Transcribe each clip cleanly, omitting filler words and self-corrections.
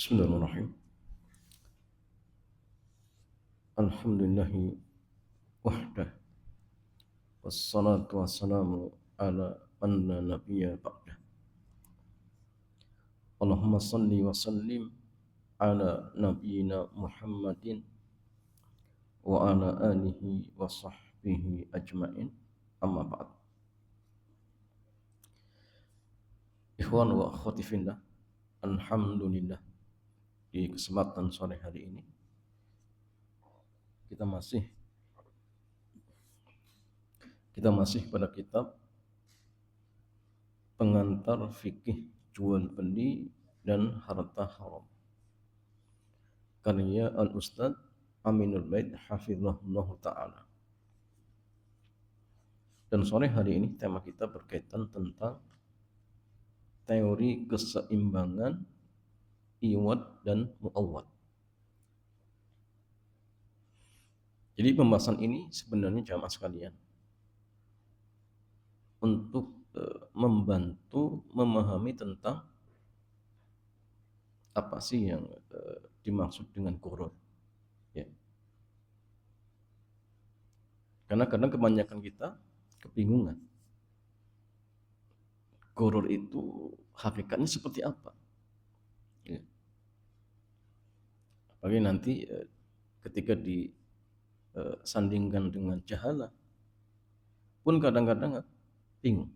Bismillahirrahmanirrahim. Alhamdulillahi wahdah. Wassalatu wassalamu ala man la nabiyya ba'dah. Allahumma salli wa sallim ala nabiyyina Muhammadin wa ala alihi wa sahbihi ajma'in. Amma ba'd. Ikhwan wa akhwati fillah, alhamdulillah, di kesempatan sore hari ini kita masih pada kitab pengantar fikih jual beli dan harta haram karya Al-Ustadz Aminul Bait hafizahullah ta'ala. Dan sore hari ini tema kita berkaitan tentang teori keseimbangan iwad dan mu'awwad. Jadi pembahasan ini sebenarnya jamaah sekalian untuk membantu memahami tentang apa sih yang dimaksud dengan qurur. Ya. Karena kadang kebanyakan kita kebingungan. Qurur itu hakikatnya seperti apa? Ya. Apalagi nanti ketika disandingkan dengan jahalah pun kadang-kadang bingung.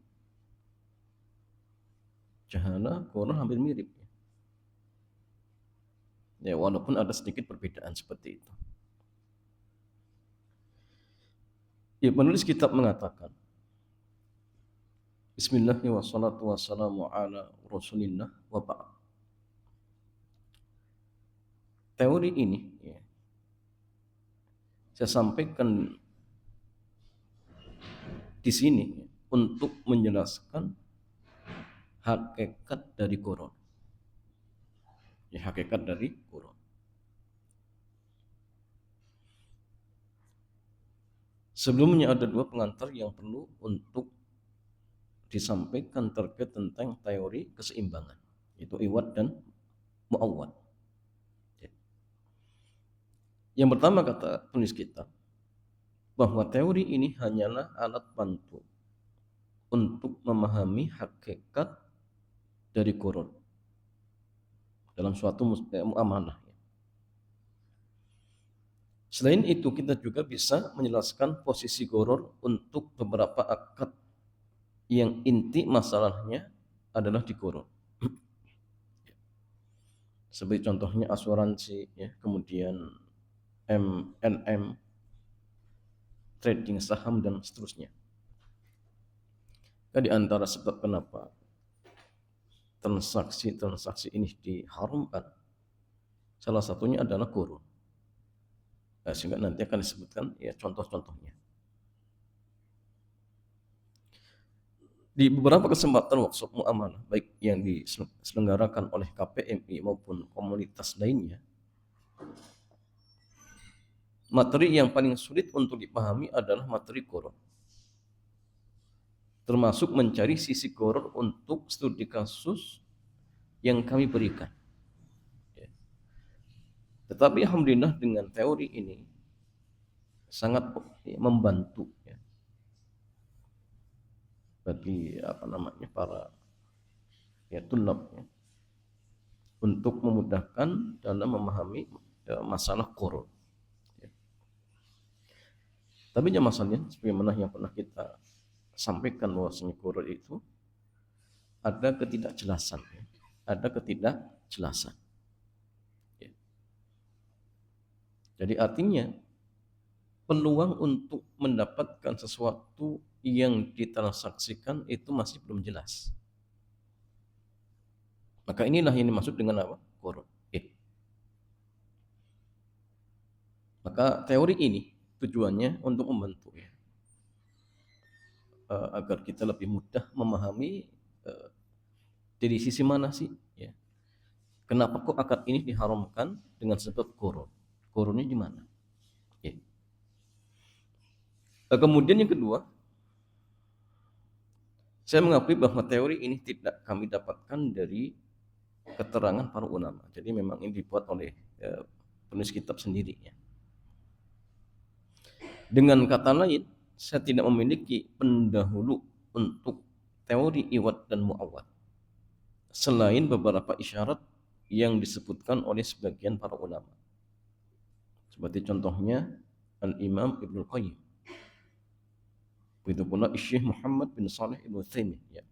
Jahalah, qurur hampir mirip. Ya, walaupun ada sedikit perbedaan seperti itu. Ya, penulis kitab mengatakan, Bismillahirrahmanirrahim wassalatu wassalamu ala rasulillah wa ba'd. Teori ini ya, saya sampaikan di sini untuk menjelaskan hakikat dari qurur. Ya, hakikat dari qurur. Sebelumnya ada dua pengantar yang perlu untuk disampaikan terkait tentang teori keseimbangan, yaitu iwad dan mu'awwad. Yang pertama kata penulis kitab, bahwa teori ini hanyalah alat bantu untuk memahami hakikat dari qurur dalam suatu muamalah. Selain itu, kita juga bisa menjelaskan posisi qurur untuk beberapa akad yang inti masalahnya adalah di qurur. Seperti contohnya asuransi, ya, kemudian MLM, trading saham, dan seterusnya. Di antara sebab kenapa transaksi ini diharamkan, salah satunya adalah qurur. Sehingga nanti akan disebutkan ya contoh-contohnya. Di beberapa kesempatan workshop muamalah, baik yang diselenggarakan oleh KPMI maupun komunitas lainnya, materi yang paling sulit untuk dipahami adalah materi qurur. Termasuk mencari sisi qurur untuk studi kasus yang kami berikan. Tetapi alhamdulillah dengan teori ini sangat membantu ya, bagi para tulab ya, untuk memudahkan dalam memahami masalah qurur. Ya. Tapi masalahnya sebagaimana yang pernah kita sampaikan, bahwasanya qurur itu ada ketidakjelasan, ya. Ada ketidakjelasan. Ya. Jadi artinya peluang untuk mendapatkan sesuatu yang ditransaksikan itu masih belum jelas. Maka inilah yang dimaksud dengan apa? Qurur. Maka teori ini tujuannya untuk membantu ya, agar kita lebih mudah memahami dari sisi mana sih ya, kenapa kok akad ini diharamkan dengan sebab qurur. Qururnya di mana? Ya. Kemudian yang kedua, saya mengakui bahwa teori ini tidak kami dapatkan dari keterangan para ulama. Jadi memang ini dibuat oleh penulis kitab sendiri ya. Dengan kata lain, saya tidak memiliki pendahulu untuk teori iwat dan muawat selain beberapa isyarat yang disebutkan oleh sebagian para ulama. Seperti contohnya Al-Imam Ibnu Qayyim. Begitu pula Syekh Muhammad bin Shalih Ibnu Utsaimin ya.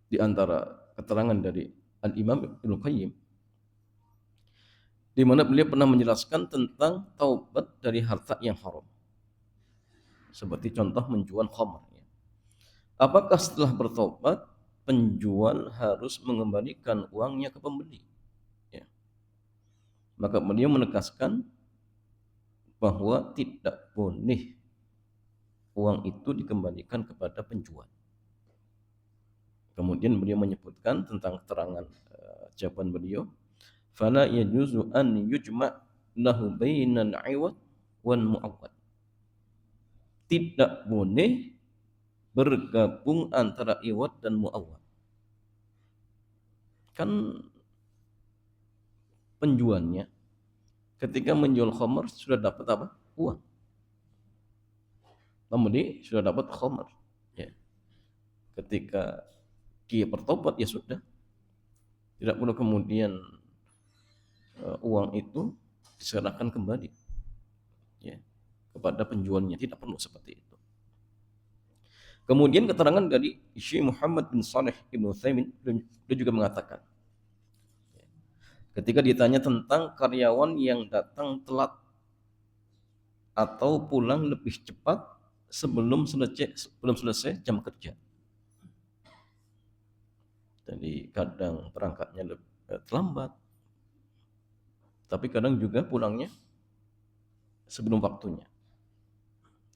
Di antara keterangan dari Al-Imam Ibnu Qayyim di mana beliau pernah menjelaskan tentang taubat dari harta yang haram. Seperti contoh menjual khamr ya. Apakah setelah bertobat penjual harus mengembalikan uangnya ke pembeli? Ya. Maka beliau menegaskan bahwa tidak boleh uang itu dikembalikan kepada penjual. Kemudian beliau menyebutkan tentang keterangan jawaban beliau, fala yajuzu an yujma' lahu bainal 'iwad wal mu'awwad. Tidak boleh bergabung antara iwad dan mu'awwad. Kan penjualnya ketika menjual khamr sudah dapat apa? Uang. Pembeli sudah dapat khamr. Ya. Ketika dia bertobat ya sudah, tidak perlu kemudian uang itu diserahkan kembali ya, kepada penjualnya, tidak perlu seperti itu. Kemudian keterangan dari Syekh Muhammad bin Shalih Ibnu Utsaimin, dia juga mengatakan ketika ditanya tentang karyawan yang datang telat atau pulang lebih cepat sebelum selesai jam kerja. Jadi kadang berangkatnya terlambat, tapi kadang juga pulangnya sebelum waktunya.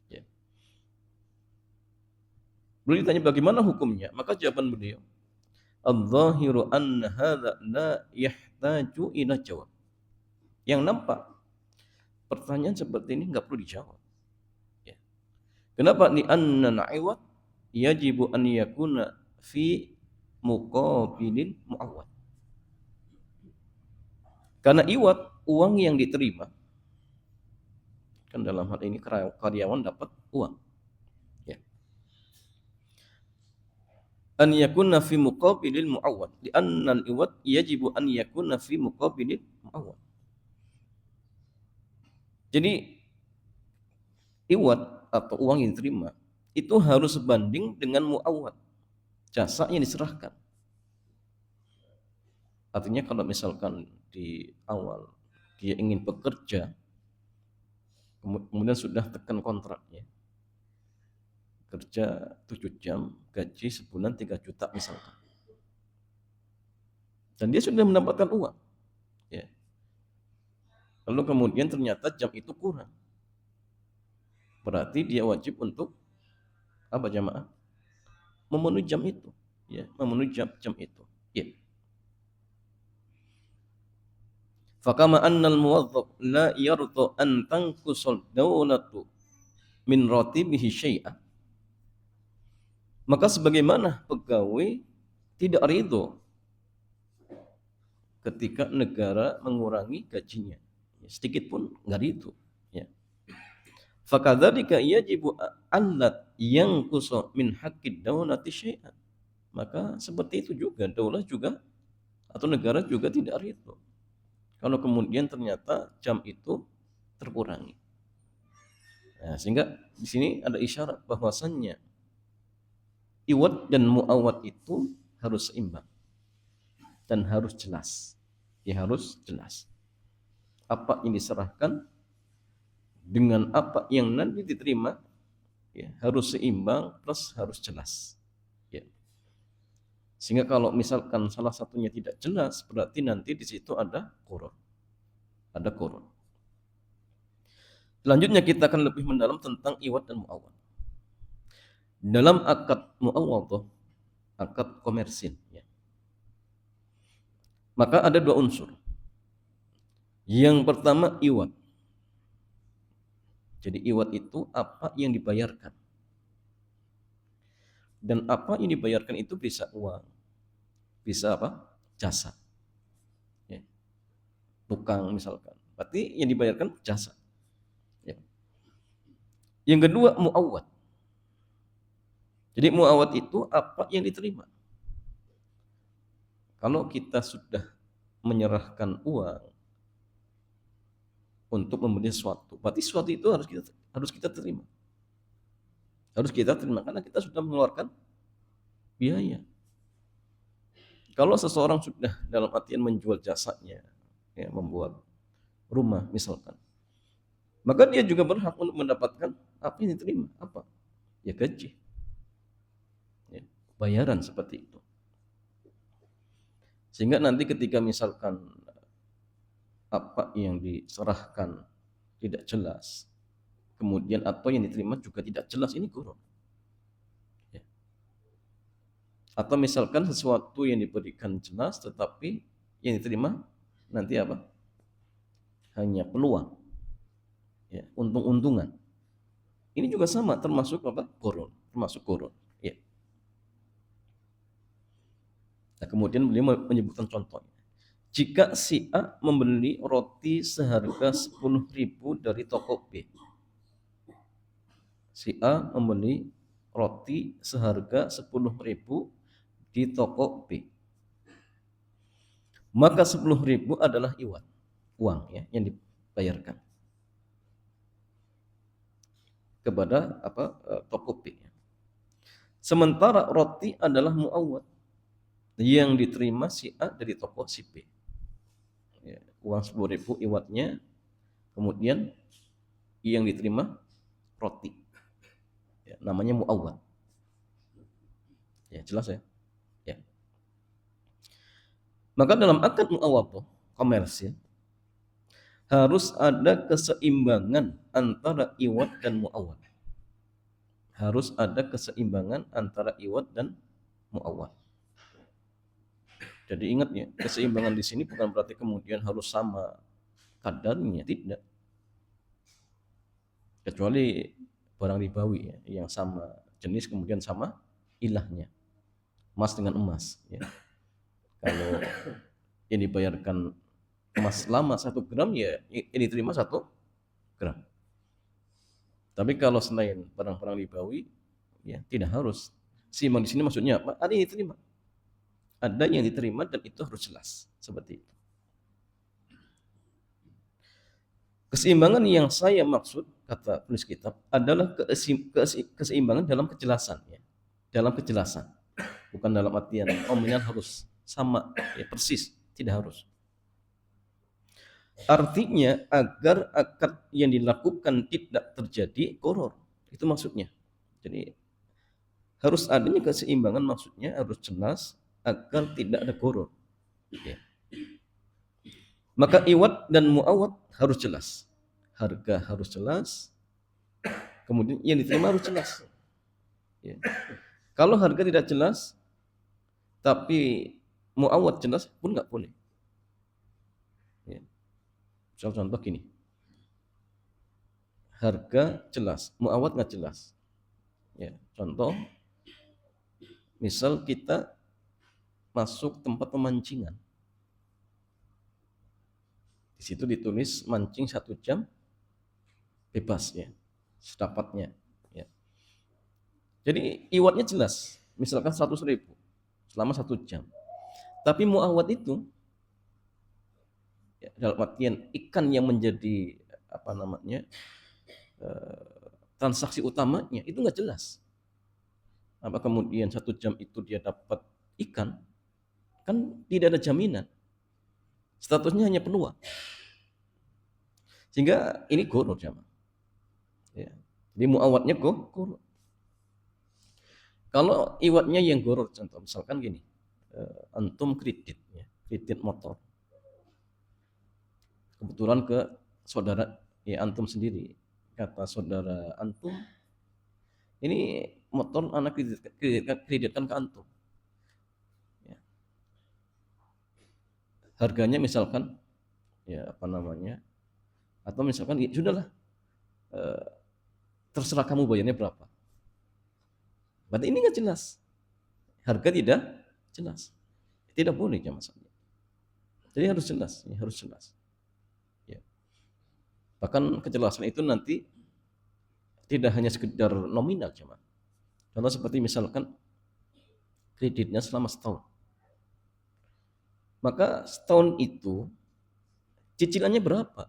Ya. Beliau ditanya bagaimana hukumnya, maka jawaban beliau, "Adz-dzahiru anna hadza la yahtaju ila jawab." Yang nampak pertanyaan seperti ini nggak perlu dijawab. Ya. Kenapa? Li anna al-'iwad yajibu an yakuna fi muqabilil mu'awwad. Karena iwad, uang yang diterima, kan dalam hal ini karyawan dapat uang. Ya. An yakuna fi muqabilil mu'awwad. Li anna al-iwad yajibu an yakuna fi muqabilil mu'awwad. Jadi iwad atau uang yang diterima itu harus sebanding dengan mu'awwad, jasa yang diserahkan. Artinya kalau misalkan di awal dia ingin bekerja, kemudian sudah tekan kontraknya, kerja 7 jam, gaji sebulan 3 juta misalkan, dan dia sudah mendapatkan uang ya. Lalu kemudian ternyata jam itu kurang, berarti dia wajib untuk apa jamaah? Memenuhi jam itu ya, memenuhi jam itu ya. Fakama annal muwazzaf la yarda an tanqusal dawlatu min ratibihi syai'an. Maka sebagaimana pegawai tidak ridho ketika negara mengurangi gajinya, ya, sedikit pun enggak ridho ya. Fakadzalika yajibu allat yanqusa min haqqid dawlati syai'an. Maka seperti itu juga daulah juga atau negara juga tidak ridho kalau kemudian ternyata jam itu terkurangi. Nah, sehingga di sini ada isyarat bahwasannya iwad dan muawad itu harus seimbang dan harus jelas. Ya harus jelas. Apa yang diserahkan dengan apa yang nanti diterima ya, harus seimbang plus harus jelas. Ya. Sehingga kalau misalkan salah satunya tidak jelas, berarti nanti di situ ada qurun. Ada qurun. Selanjutnya kita akan lebih mendalam tentang iwad dan muawad. Dalam akad muawadhah, akad komersil ya, maka ada dua unsur. Yang pertama iwad. Jadi iwad itu apa yang dibayarkan. Dan apa yang dibayarkan itu bisa uang, bisa apa? jasa. Ya. Tukang misalkan. Berarti yang dibayarkan jasa. Ya. Yang kedua muawwad. Jadi muawwad itu apa yang diterima. Kalau kita sudah menyerahkan uang untuk membeli sesuatu, berarti sesuatu itu harus kita terima. Harus kita terima karena kita sudah mengeluarkan biaya. Kalau seseorang sudah dalam artian menjual jasanya, ya, membuat rumah misalkan, maka dia juga berhak untuk mendapatkan apa yang diterima, apa? Ya gaji, ya, bayaran seperti itu. Sehingga nanti ketika misalkan apa yang diserahkan tidak jelas, kemudian atau yang diterima juga tidak jelas, ini gurur. Ya. Atau misalkan sesuatu yang diberikan jelas tetapi yang diterima nanti apa? Hanya peluang, ya, untung-untungan. Ini juga sama, termasuk apa? Gurur, termasuk gurur. Ya. Nah, kemudian beliau menyebutkan contohnya. Jika si A membeli roti seharga 10.000 dari toko B. Si A membeli roti seharga 10.000 di toko B. Maka 10.000 adalah iwat, uang, ya, yang dibayarkan kepada toko B. Sementara roti adalah muawwad yang diterima si A dari toko si B. Ya, uang 10.000 iwatnya, kemudian yang diterima roti, ya, namanya muawwad. Ya, jelas ya. Ya. Maka dalam akad muawwad komersil harus ada keseimbangan antara iwat dan muawwad. Harus ada keseimbangan antara iwat dan muawwad. Jadi ingat ya, keseimbangan di sini bukan berarti kemudian harus sama kadarnya, tidak. Kecuali barang ribawi, ya, yang sama jenis kemudian sama ilahnya, emas dengan emas. Ya. Kalau yang dibayarkan emas lama 1 gram, ya ini diterima 1 gram. Tapi kalau selain barang-barang ribawi, ya tidak harus. Seimbang di sini maksudnya apa? Ada yang diterima. Ada yang diterima dan itu harus jelas seperti itu. Keseimbangan yang saya maksud, kata penulis kitab, adalah keseimbangan dalam kejelasan, ya. Dalam kejelasan, bukan dalam artian nominal harus sama, ya, persis, tidak harus. Artinya agar akad yang dilakukan tidak terjadi gharar, itu maksudnya. Jadi harus adanya keseimbangan, maksudnya harus jelas agar tidak ada gharar. Ya. Maka iwat dan muawwad harus jelas, harga harus jelas, kemudian yang diterima harus jelas. Ya. Kalau harga tidak jelas, tapi muawwad jelas pun nggak boleh. Ya. Contoh gini, harga jelas, muawwad nggak jelas. Ya. Contoh, misal kita masuk tempat pemancingan, di situ ditulis mancing 1 jam bebas, ya, sedapatnya. Ya. Jadi iwatnya jelas, misalkan 100.000 selama 1 jam. Tapi muawwad itu, ya, dalam artian ikan yang menjadi transaksi utamanya itu nggak jelas. Apa kemudian 1 jam itu dia dapat ikan, kan tidak ada jaminan. Statusnya hanya peluang. Sehingga ini gharar, jamaah. Ya. Jadi muawwadnya gharar. Kalau iwatnya yang gharar, contoh misalkan gini, antum kredit, ya, kredit motor. Kebetulan ke saudara, ya, antum sendiri, kata saudara antum, ini motor anak kreditkan ke antum. Ya. Harganya misalkan, ya, atau misalkan sudahlah, terserah kamu bayarnya berapa. Berarti ini nggak jelas, harga tidak jelas, tidak boleh, jamaah. Jadi harus jelas, ya, harus jelas. Ya. Bahkan kejelasan itu nanti tidak hanya sekedar nominal, cuma. Contoh seperti misalkan kreditnya selama setahun. Maka setahun itu cicilannya berapa?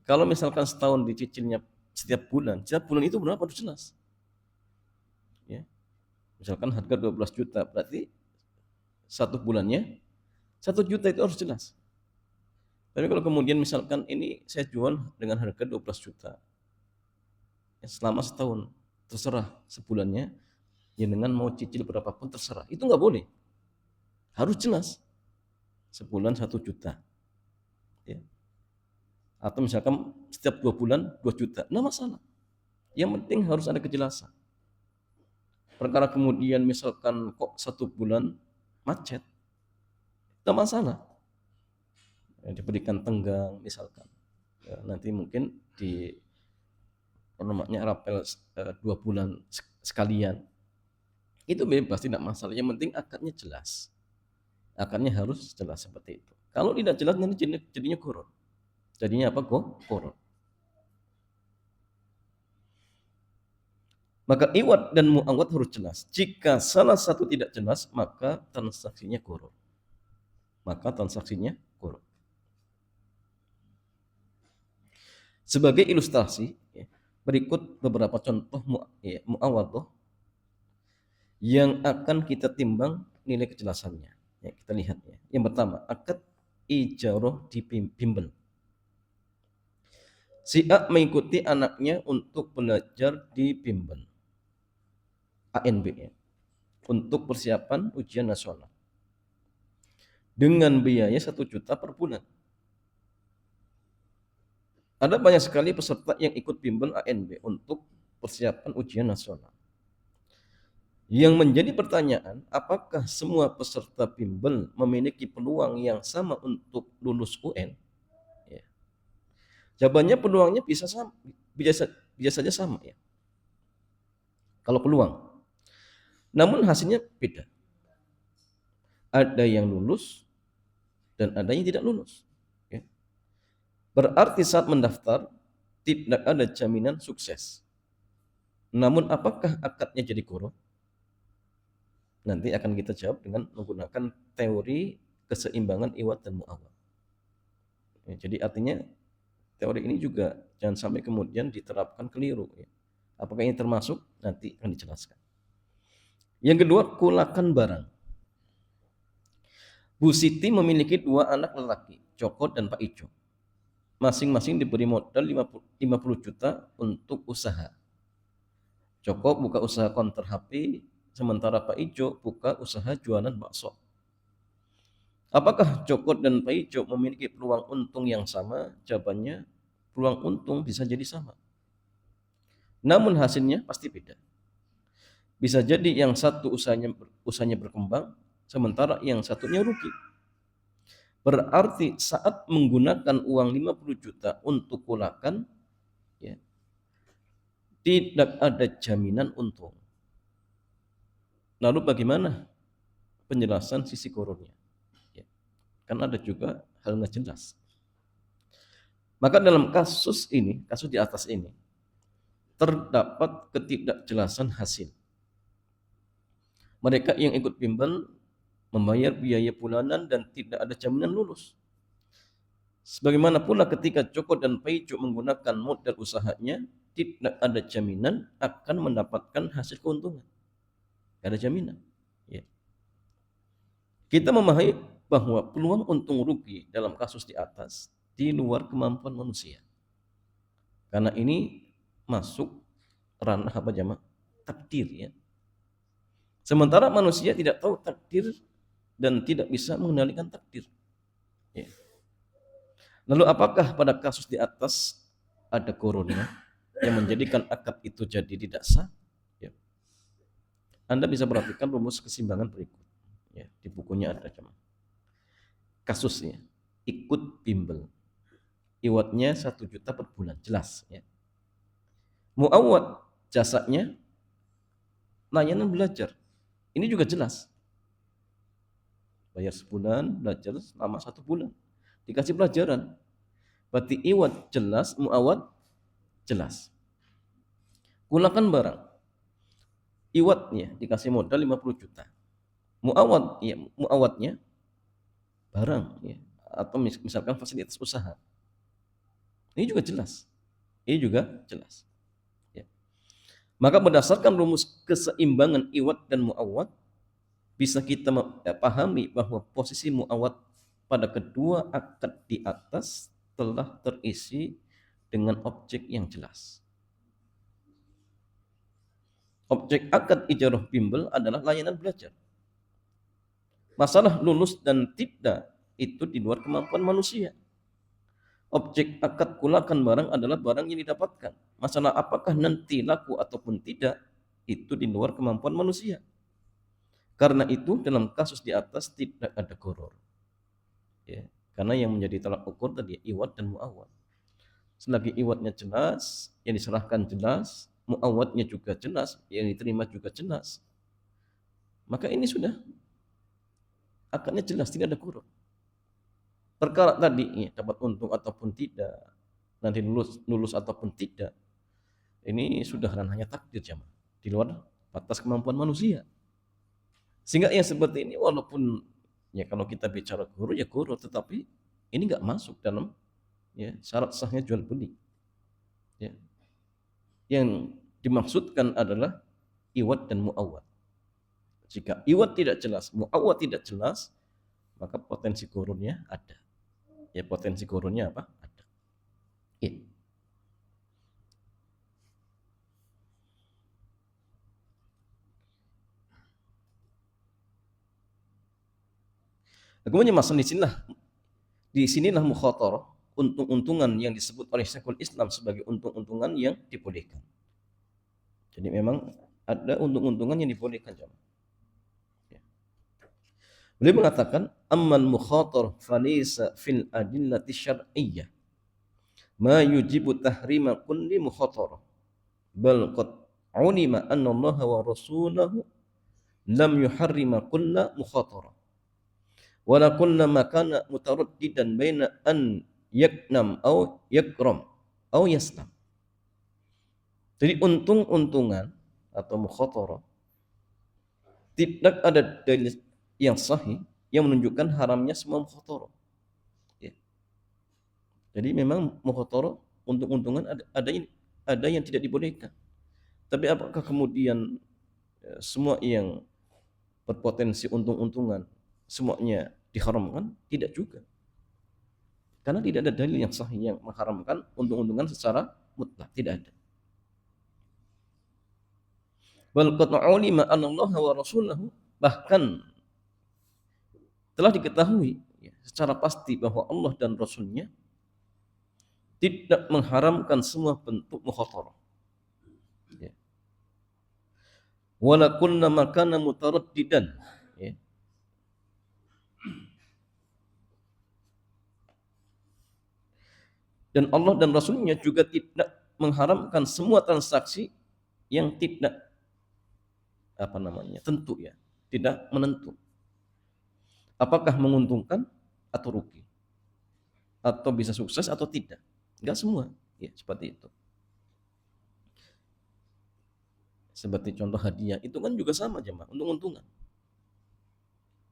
Kalau misalkan setahun dicicilnya setiap bulan itu berapa harus jelas. Ya. Misalkan harga 12 juta, berarti satu bulannya 1 juta itu harus jelas. Tapi kalau kemudian misalkan ini saya jual dengan harga 12 juta, ya selama setahun, terserah sebulannya, ya dengan mau cicil berapapun terserah. Itu nggak boleh. Harus jelas. Sebulan 1 juta. Ya. Atau misalkan setiap 2 bulan 2 juta. Nah masalah. Yang penting harus ada kejelasan. Perkara kemudian misalkan kok 1 bulan macet, tidak masalah. Diberikan tenggang misalkan. Ya, nanti mungkin di namanya rapel 2 bulan sekalian. Itu bebas, tidak masalah. Yang penting akadnya jelas. Akadnya harus jelas seperti itu. Kalau tidak jelas nanti jadinya koron. Jadinya apa? Koron. Maka iwad dan mu'awad harus jelas. Jika salah satu tidak jelas, maka transaksinya koron. Sebagai ilustrasi, berikut beberapa contoh mu'awadah yang akan kita timbang nilai kejelasannya. Ya, kita lihat ya. Yang pertama, akad ijarah di bimbel. Si A mengikuti anaknya untuk belajar di bimbel ANB ya, untuk persiapan ujian nasional dengan biaya 1 juta per bulan. Ada banyak sekali peserta yang ikut bimbel ANB untuk persiapan ujian nasional. Yang menjadi pertanyaan, apakah semua peserta bimbel memiliki peluang yang sama untuk lulus UN? Ya. Jawabannya peluangnya bisa saja sama ya. Kalau peluang. Namun hasilnya beda. Ada yang lulus dan ada yang tidak lulus. Ya. Berarti saat mendaftar tidak ada jaminan sukses. Namun apakah akadnya jadi korup? Nanti akan kita jawab dengan menggunakan teori keseimbangan iwad dan mu'awad. Ya, jadi artinya teori ini juga jangan sampai kemudian diterapkan keliru. Ya. Apakah ini termasuk? Nanti akan dijelaskan. Yang kedua, kulakan barang. Bu Siti memiliki 2 anak lelaki, Joko dan Pak Ijo. Masing-masing diberi modal 50 juta untuk usaha. Joko buka usaha konter HP, sementara Pak Ijo buka usaha jualan bakso. Apakah Joko dan Pak Ijo memiliki peluang untung yang sama? Jawabannya, peluang untung bisa jadi sama. Namun hasilnya pasti beda. Bisa jadi yang satu usahanya berkembang, sementara yang satunya rugi. Berarti saat menggunakan uang 50 juta untuk kulakan, ya, tidak ada jaminan untung. Lalu bagaimana penjelasan sisi koronnya? Ya, kan ada juga hal nggak jelas. Maka dalam kasus ini, kasus di atas ini, terdapat ketidakjelasan hasil. Mereka yang ikut bimbel membayar biaya bulanan dan tidak ada jaminan lulus. Sebagaimana pula ketika Joko dan Paijo menggunakan modal usahanya, tidak ada jaminan akan mendapatkan hasil keuntungan. Tidak ada jaminan. Ya. Kita memahami bahwa peluang untung rugi dalam kasus di atas di luar kemampuan manusia. Karena ini masuk ranah apa jamaah? Takdir ya. Sementara manusia tidak tahu takdir dan tidak bisa mengendalikan takdir. Ya. Lalu apakah pada kasus di atas ada korona yang menjadikan akad itu jadi tidak sah? Ya. Anda bisa perhatikan rumus keseimbangan berikut. Ya, di bukunya ada cuma. Kasusnya ikut bimbel. Iwatnya 1 juta per bulan, jelas. Ya. Mu'awad jasanya layanan belajar. Ini juga jelas. bayar sebulan, belajar selama 1 bulan, dikasih pelajaran. Berarti iwad jelas, muawad jelas. Gunakan barang, iwadnya dikasih modal 50 juta. Muawad, ya, muawadnya barang, ya, atau misalkan fasilitas usaha. Ini juga jelas. Ini juga jelas. Ya. Maka berdasarkan rumus keseimbangan iwad dan muawad, bisa kita pahami bahwa posisi muawad pada kedua akad di atas telah terisi dengan objek yang jelas. Objek akad ijarah bimbel adalah layanan belajar. Masalah lulus dan tidak itu di luar kemampuan manusia. Objek akad kulakan barang adalah barang yang didapatkan. Masalah apakah nanti laku ataupun tidak itu di luar kemampuan manusia. Karena itu dalam kasus di atas tidak ada gharar. Ya, karena yang menjadi tolak ukur tadi iwad dan muawad. Selagi iwadnya jelas, yang diserahkan jelas, muawadnya juga jelas, yang diterima juga jelas, maka ini sudah akadnya jelas, tidak ada gharar. Perkara tadi ya, dapat untung ataupun tidak, nanti lulus ataupun tidak, ini sudah ranahnya takdir jamaah, di luar batas kemampuan manusia. Sehingga yang seperti ini walaupun ya kalau kita bicara guru ya guru, tetapi ini nggak masuk dalam ya syarat sahnya jual beli. Ya. Yang dimaksudkan adalah iwad dan muawad. Jika iwad tidak jelas, muawad tidak jelas, maka potensi gururnya ada. Ya potensi gururnya apa? Ada. Ya. Kemudian masalah di sinilah mukhatarah, untung-untungan yang disebut oleh Syekhul Islam sebagai untung-untungan yang dibolehkan. Jadi memang ada untung-untungan yang dibolehkan jemaah. Ya. Beliau mengatakan amman mukhatarah falaysa fil adillati syar'iyyah ma yujibu tahrima kulli mukhatarah bal qad ulima anna Allah wa rasulahu lam yuharrima kulla mukhatarah wala kulla ma kana mutaraddidan baina an yaknam au yakram au yaslam. Jadi untung-untungan atau mukhatarah tidak ada dalil yang sahih yang menunjukkan haramnya semua mukhatarah. Ya. Jadi memang mukhatarah untung-untungan ada yang tidak dibolehkan. Tapi apakah kemudian semua yang berpotensi untung-untungan semuanya diharamkan? Tidak juga. Karena tidak ada dalil yang sahih yang mengharamkan untung-untungan secara mutlak, tidak ada. Bal qad ulima anna Allah wa rasulahu, bahkan telah diketahui ya, secara pasti bahwa Allah dan Rasulnya tidak mengharamkan semua bentuk mukhatarah. Ya. Wala kullu ma kana mutaraddidan. Ya. Dan Allah dan Rasulnya juga tidak mengharamkan semua transaksi yang tidak tentu ya, tidak menentu. Apakah menguntungkan atau rugi? Atau bisa sukses atau tidak? Enggak semua, ya seperti itu. Seperti contoh hadiah, itu kan juga sama jemaah, untung-untungan.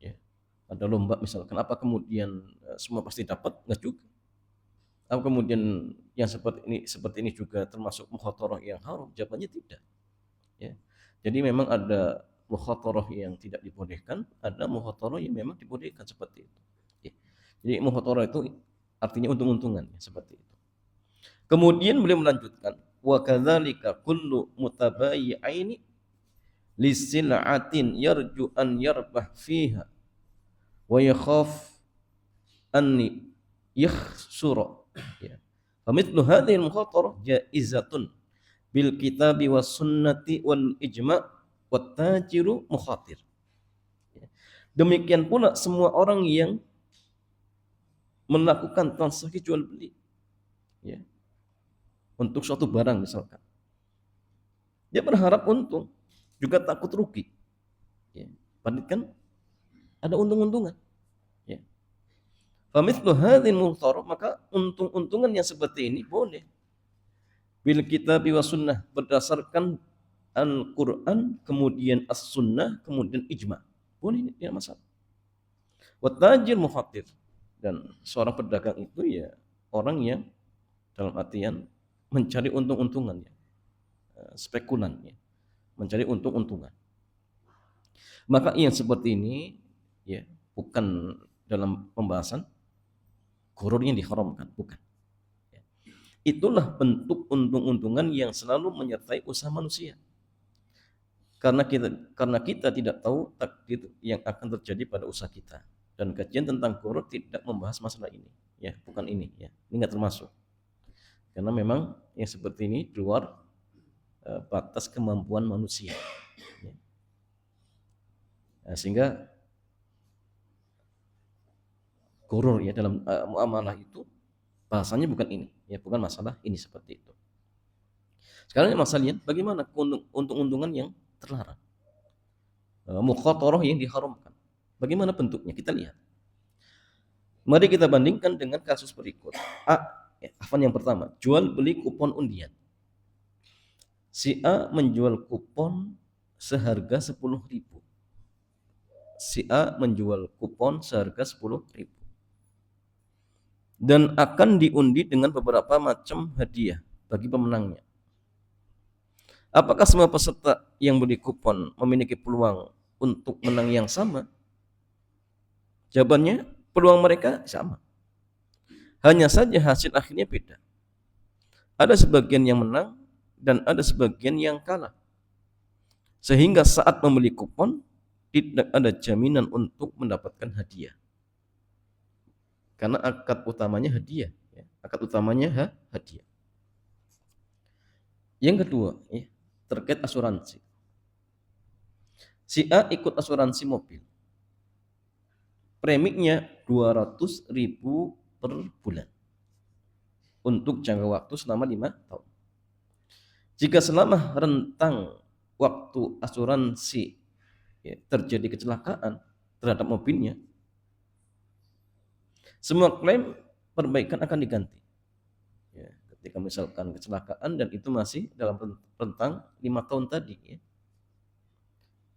Ya. Ada lomba misalkan, apa kemudian semua pasti dapat? Enggak juga. Apa kemudian yang seperti ini juga termasuk mukhatarah yang haram? Jawabannya tidak. Ya. Jadi memang ada mukhatarah yang tidak dibolehkan, ada mukhatarah yang memang dibolehkan seperti itu. Ya. Jadi mukhatarah itu artinya untung-untungan ya, seperti itu. Kemudian beliau melanjutkan, wa kadzalika kullu mutabayyi'aini li sil'atin yarju an yarbah fiha wa yakhaf an yakhsura. Ya. Famithlu hadhihi al-mukhatarah jaizatun bil kitabi was sunnati wal ijma' wat tajiru mukhatir. Demikian pula semua orang yang melakukan transaksi jual beli ya, untuk suatu barang misalkan, dia berharap untung juga takut rugi ya. Padahal kan ada untung-untungan Famithlu hadzal muhtar, maka untung-untungan yang seperti ini boleh bil kitab wa sunnah, berdasarkan Al-Quran, kemudian As-Sunnah, kemudian Ijma. Boleh, ini tidak masalah. Wa tajir mufatir, dan seorang pedagang itu ya orang yang dalam artian mencari untung-untungan, ya, spekulan, ya, mencari untung-untungan. Maka yang seperti ini ya bukan dalam pembahasan gurur yang diharamkan, bukan. Ya. Itulah bentuk untung-untungan yang selalu menyertai usaha manusia. Karena kita tidak tahu takdir yang akan terjadi pada usaha kita. Dan kajian tentang gurur tidak membahas masalah ini, ya, bukan ini, ya. Ini enggak termasuk. Karena memang yang seperti ini di luar batas kemampuan manusia. Ya. Nah, sehingga gurur ya dalam muamalah itu bahasanya bukan ini, ya, bukan masalah ini seperti itu. Sekarang masalahnya bagaimana untung-untungan yang terlarang, mukhatarah yang diharamkan. Bagaimana bentuknya? Kita lihat. Mari kita bandingkan dengan kasus berikut. Yang pertama, jual beli kupon undian. Si A menjual kupon seharga 10.000. Si A menjual kupon seharga 10.000. Dan akan diundi dengan beberapa macam hadiah bagi pemenangnya. Apakah semua peserta yang beli kupon memiliki peluang untuk menang yang sama? Jawabannya, peluang mereka sama. Hanya saja hasil akhirnya beda. Ada sebagian yang menang dan ada sebagian yang kalah. Sehingga saat membeli kupon tidak ada jaminan untuk mendapatkan hadiah. Karena akad utamanya hadiah, ya. Akad utamanya hadiah. Yang kedua, ya, terkait asuransi. Si A ikut asuransi mobil. Preminya 200.000 per bulan untuk jangka waktu selama 5 tahun. Jika selama rentang waktu asuransi, ya, terjadi kecelakaan terhadap mobilnya, semua klaim perbaikan akan diganti. Ya, ketika misalkan kecelakaan dan itu masih dalam rentang 5 tahun tadi, ya,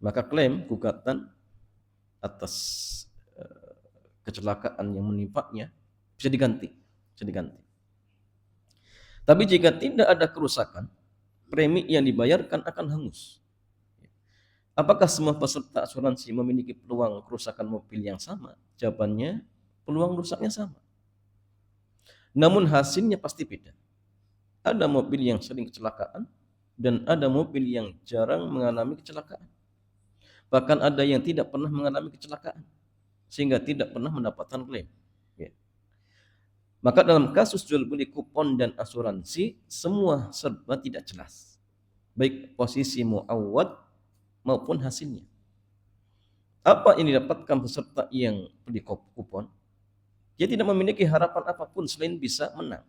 maka klaim gugatan atas kecelakaan yang menimpanya bisa diganti. Tapi jika tidak ada kerusakan, premi yang dibayarkan akan hangus. Apakah semua peserta asuransi memiliki peluang kerusakan mobil yang sama? Jawabannya, peluang rusaknya sama. Namun hasilnya pasti beda. Ada mobil yang sering kecelakaan dan ada mobil yang jarang mengalami kecelakaan. Bahkan ada yang tidak pernah mengalami kecelakaan sehingga tidak pernah mendapatkan klaim. Ya. Maka dalam kasus jual beli kupon dan asuransi, semua serba tidak jelas. Baik posisi muawwad maupun hasilnya. Apa yang didapatkan peserta yang beli kupon? Dia tidak memiliki harapan apapun selain bisa menang,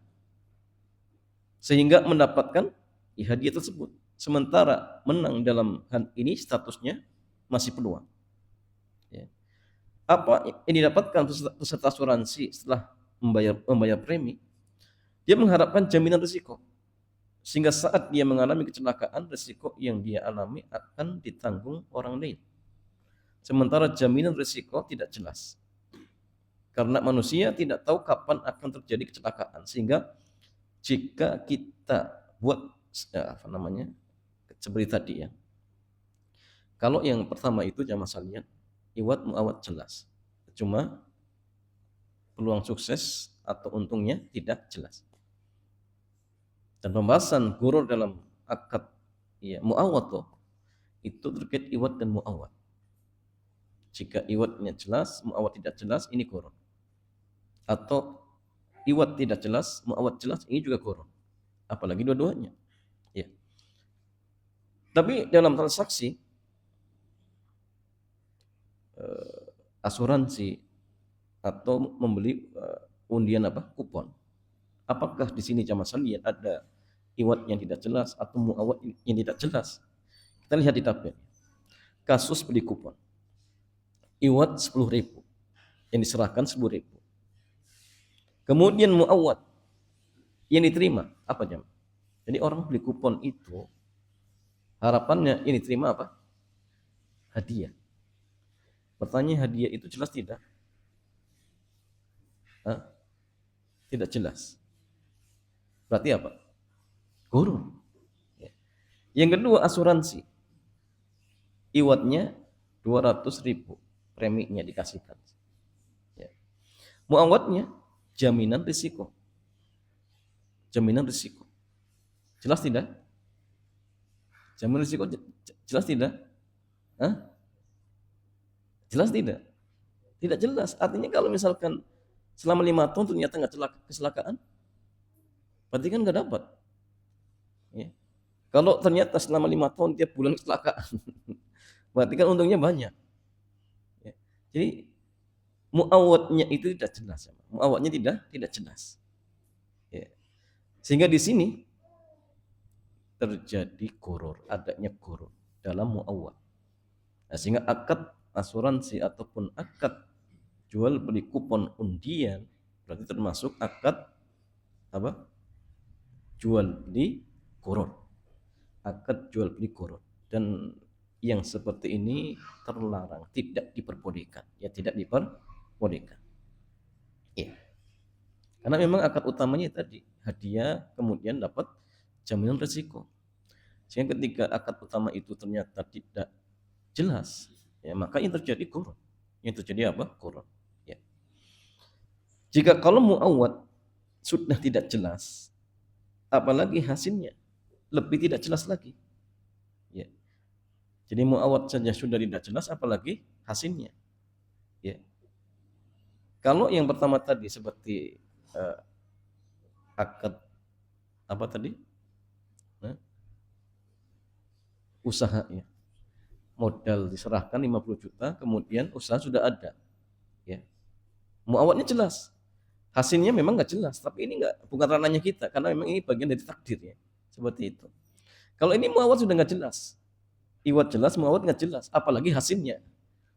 sehingga mendapatkan hadiah tersebut. Sementara menang dalam hal ini statusnya masih peluang. Ya. Apa yang didapatkan peserta asuransi setelah membayar premi? Dia mengharapkan jaminan risiko, sehingga saat dia mengalami kecelakaan, risiko yang dia alami akan ditanggung orang lain. Sementara jaminan risiko tidak jelas, karena manusia tidak tahu kapan akan terjadi kecelakaan. Sehingga jika kita buat seperti tadi, ya, kalau yang pertama itu jamaah sekalian, iwat muawat jelas, cuma peluang sukses atau untungnya tidak jelas. Dan pembahasan gurur dalam akad, ya, muawat itu terkait iwat dan muawat. Jika iwatnya jelas, muawat tidak jelas, ini gurur. Atau iwat tidak jelas, muawat jelas, ini juga gurur. Apalagi dua-duanya. Ya. Tapi dalam transaksi asuransi atau membeli undian kupon, apakah di sini jamaah sekalian ada iwat yang tidak jelas atau muawat yang tidak jelas? Kita lihat di tabel. Kasus beli kupon, iwat 10.000 yang diserahkan 10.000. Kemudian muawad yang diterima apa jam? Jadi orang beli kupon itu harapannya ini terima apa? Hadiah. Pertanyaan hadiah itu jelas tidak? Hah? Tidak jelas. Berarti apa? Gurur. Ya. Yang kedua asuransi. Iwatnya 200.000 preminya dikasihkan. Ya. Muawadnya jaminan risiko. Jaminan risiko. Jelas tidak? Jaminan risiko jelas tidak? Hah? Jelas tidak? Tidak jelas. Artinya kalau misalkan selama 5 tahun ternyata nggak kecelakaan, berarti kan nggak dapat. Ya. Kalau ternyata selama 5 tahun tiap bulan kecelakaan, berarti kan untungnya banyak. Ya. Jadi muawadnya itu tidak jelas. Muawadnya tidak jelas. Ya. Sehingga di sini terjadi gurur, adanya gurur dalam muawad. Nah, sehingga akad asuransi ataupun akad jual beli kupon undian berarti termasuk akad apa? Jual beli gurur. Akad jual beli gurur. Dan yang seperti ini terlarang, tidak diperbolehkan. Ya, tidak diperbolehkan. Ya. Karena memang akad utamanya tadi hadiah, kemudian dapat jaminan risiko. Sehingga ketika akad utama itu ternyata tidak jelas, ya maka yang terjadi gurur. Yang terjadi apa? Gurur. Ya. Jika kalau muawad sudah tidak jelas, apalagi hasilnya lebih tidak jelas lagi. Ya. Jadi muawad saja sudah tidak jelas, apalagi hasilnya. Ya. Kalau yang pertama tadi seperti akad apa tadi? Usaha ya. Modal diserahkan 50 juta, kemudian usaha sudah ada. Ya. Muawadnya jelas. Hasilnya memang nggak jelas, tapi ini bukan ranahnya kita karena memang ini bagian dari takdir ya. Seperti itu. Kalau ini muawad sudah nggak jelas. Iwad jelas, muawad nggak jelas, apalagi hasilnya.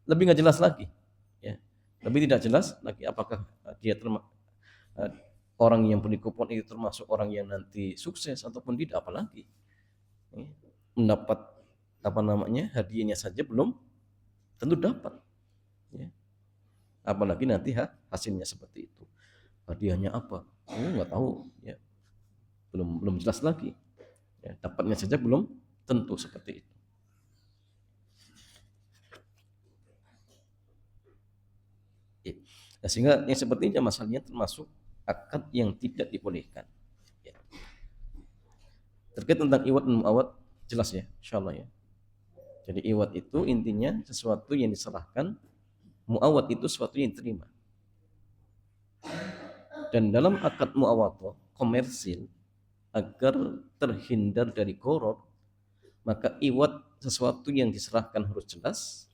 Lebih nggak jelas lagi. Ya. Lebih tidak jelas lagi apakah dia orang yang beli kupon itu termasuk orang yang nanti sukses ataupun tidak, apalagi ya. Mendapat apa namanya hadiahnya saja belum tentu dapat ya. Apalagi nanti hasilnya seperti itu, hadiahnya apa nggak tahu ya, belum jelas lagi ya. Dapatnya saja belum tentu seperti itu ya. Nah, sehingga yang seperti ini masalahnya termasuk akad yang tidak dibolehkan ya. Terkait tentang iwad dan muawad jelas ya insyaallah ya. Jadi iwad itu intinya sesuatu yang diserahkan, muawad itu sesuatu yang diterima. Dan dalam akad muawadhah komersil, agar terhindar dari gharar, maka iwad sesuatu yang diserahkan harus jelas,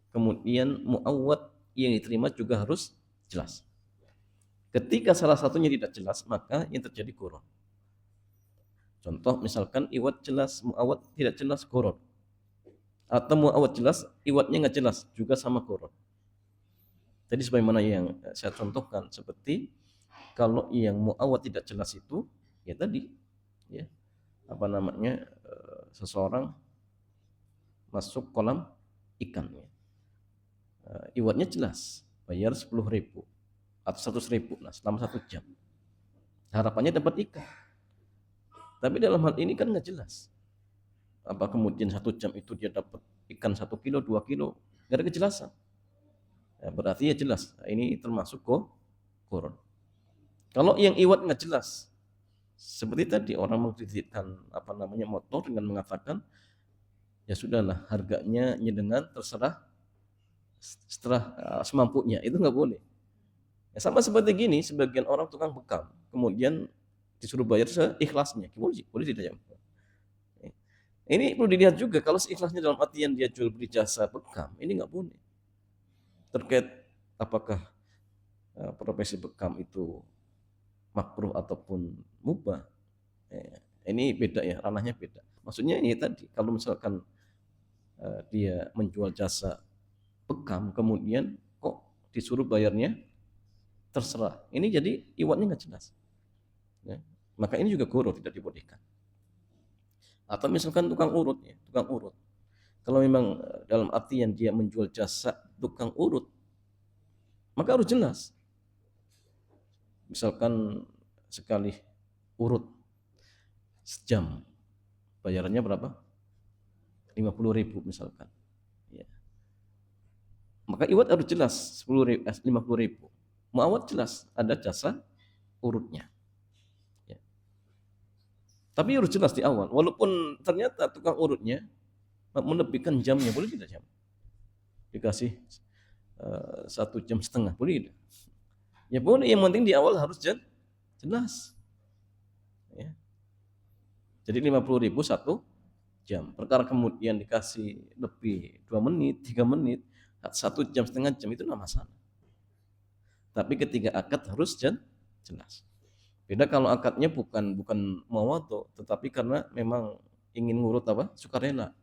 kemudian muawad yang diterima juga harus jelas. Ketika salah satunya tidak jelas, maka yang terjadi gharar. Contoh misalkan iwad jelas, muawad tidak jelas, gharar. Atau muawad jelas, iwadnya nggak jelas, juga sama gharar. Jadi sebagaimana yang saya contohkan, seperti kalau yang muawad tidak jelas itu ya tadi ya apa namanya seseorang masuk kolam ikan ya. Iwadnya jelas, bayar 10.000 atau 100.000 nah selama 1 jam, harapannya dapat ikan. Tapi dalam hal ini kan nggak jelas apa kemudian 1 jam itu dia dapat ikan 1 kilo 2 kilo, nggak ada kejelasan ya, berarti ya jelas ini termasuk gharar. Kalau yang iwad nggak jelas, seperti tadi orang mengkreditkan apa namanya motor dengan mengatakan ya sudahlah harganya dengan terserah setelah semampunya, itu nggak boleh. Ya, sama seperti gini, sebagian orang tukang bekam, kemudian disuruh bayar seikhlasnya, boleh tidak ya? Ini perlu dilihat juga kalau seikhlasnya dalam artian dia jual beli jasa bekam, ini nggak boleh. Terkait apakah profesi bekam itu makruh ataupun mubah, ini beda ya, ranahnya beda. Maksudnya ini tadi, kalau misalkan dia menjual jasa bekam, kemudian kok disuruh bayarnya terserah. Ini jadi iwatnya nggak jelas. Ya. Maka ini juga guru tidak dibolehkan. Atau misalkan tukang urut, ya, tukang urut. Kalau memang dalam artian dia menjual jasa tukang urut, maka harus jelas. Misalkan sekali urut sejam, bayarannya berapa? 50.000 misalkan. Ya. Maka iwat harus jelas 50.000. Muawat jelas ada jasa urutnya. Ya. Tapi harus jelas di awal. Walaupun ternyata tukang urutnya melebihkan jamnya, boleh tidak jam? Dikasih 1,5 jam, boleh tidak? Ya boleh, yang penting di awal harus jelas. Ya. Jadi 50.000 1 jam. Perkara kemudian dikasih lebih 2 menit, 3 menit, 1,5 jam itu tidak masalah. Tapi ketika akad harus jelas. Beda kalau akadnya bukan mawadhu, tetapi karena memang ingin ngurut sukarela.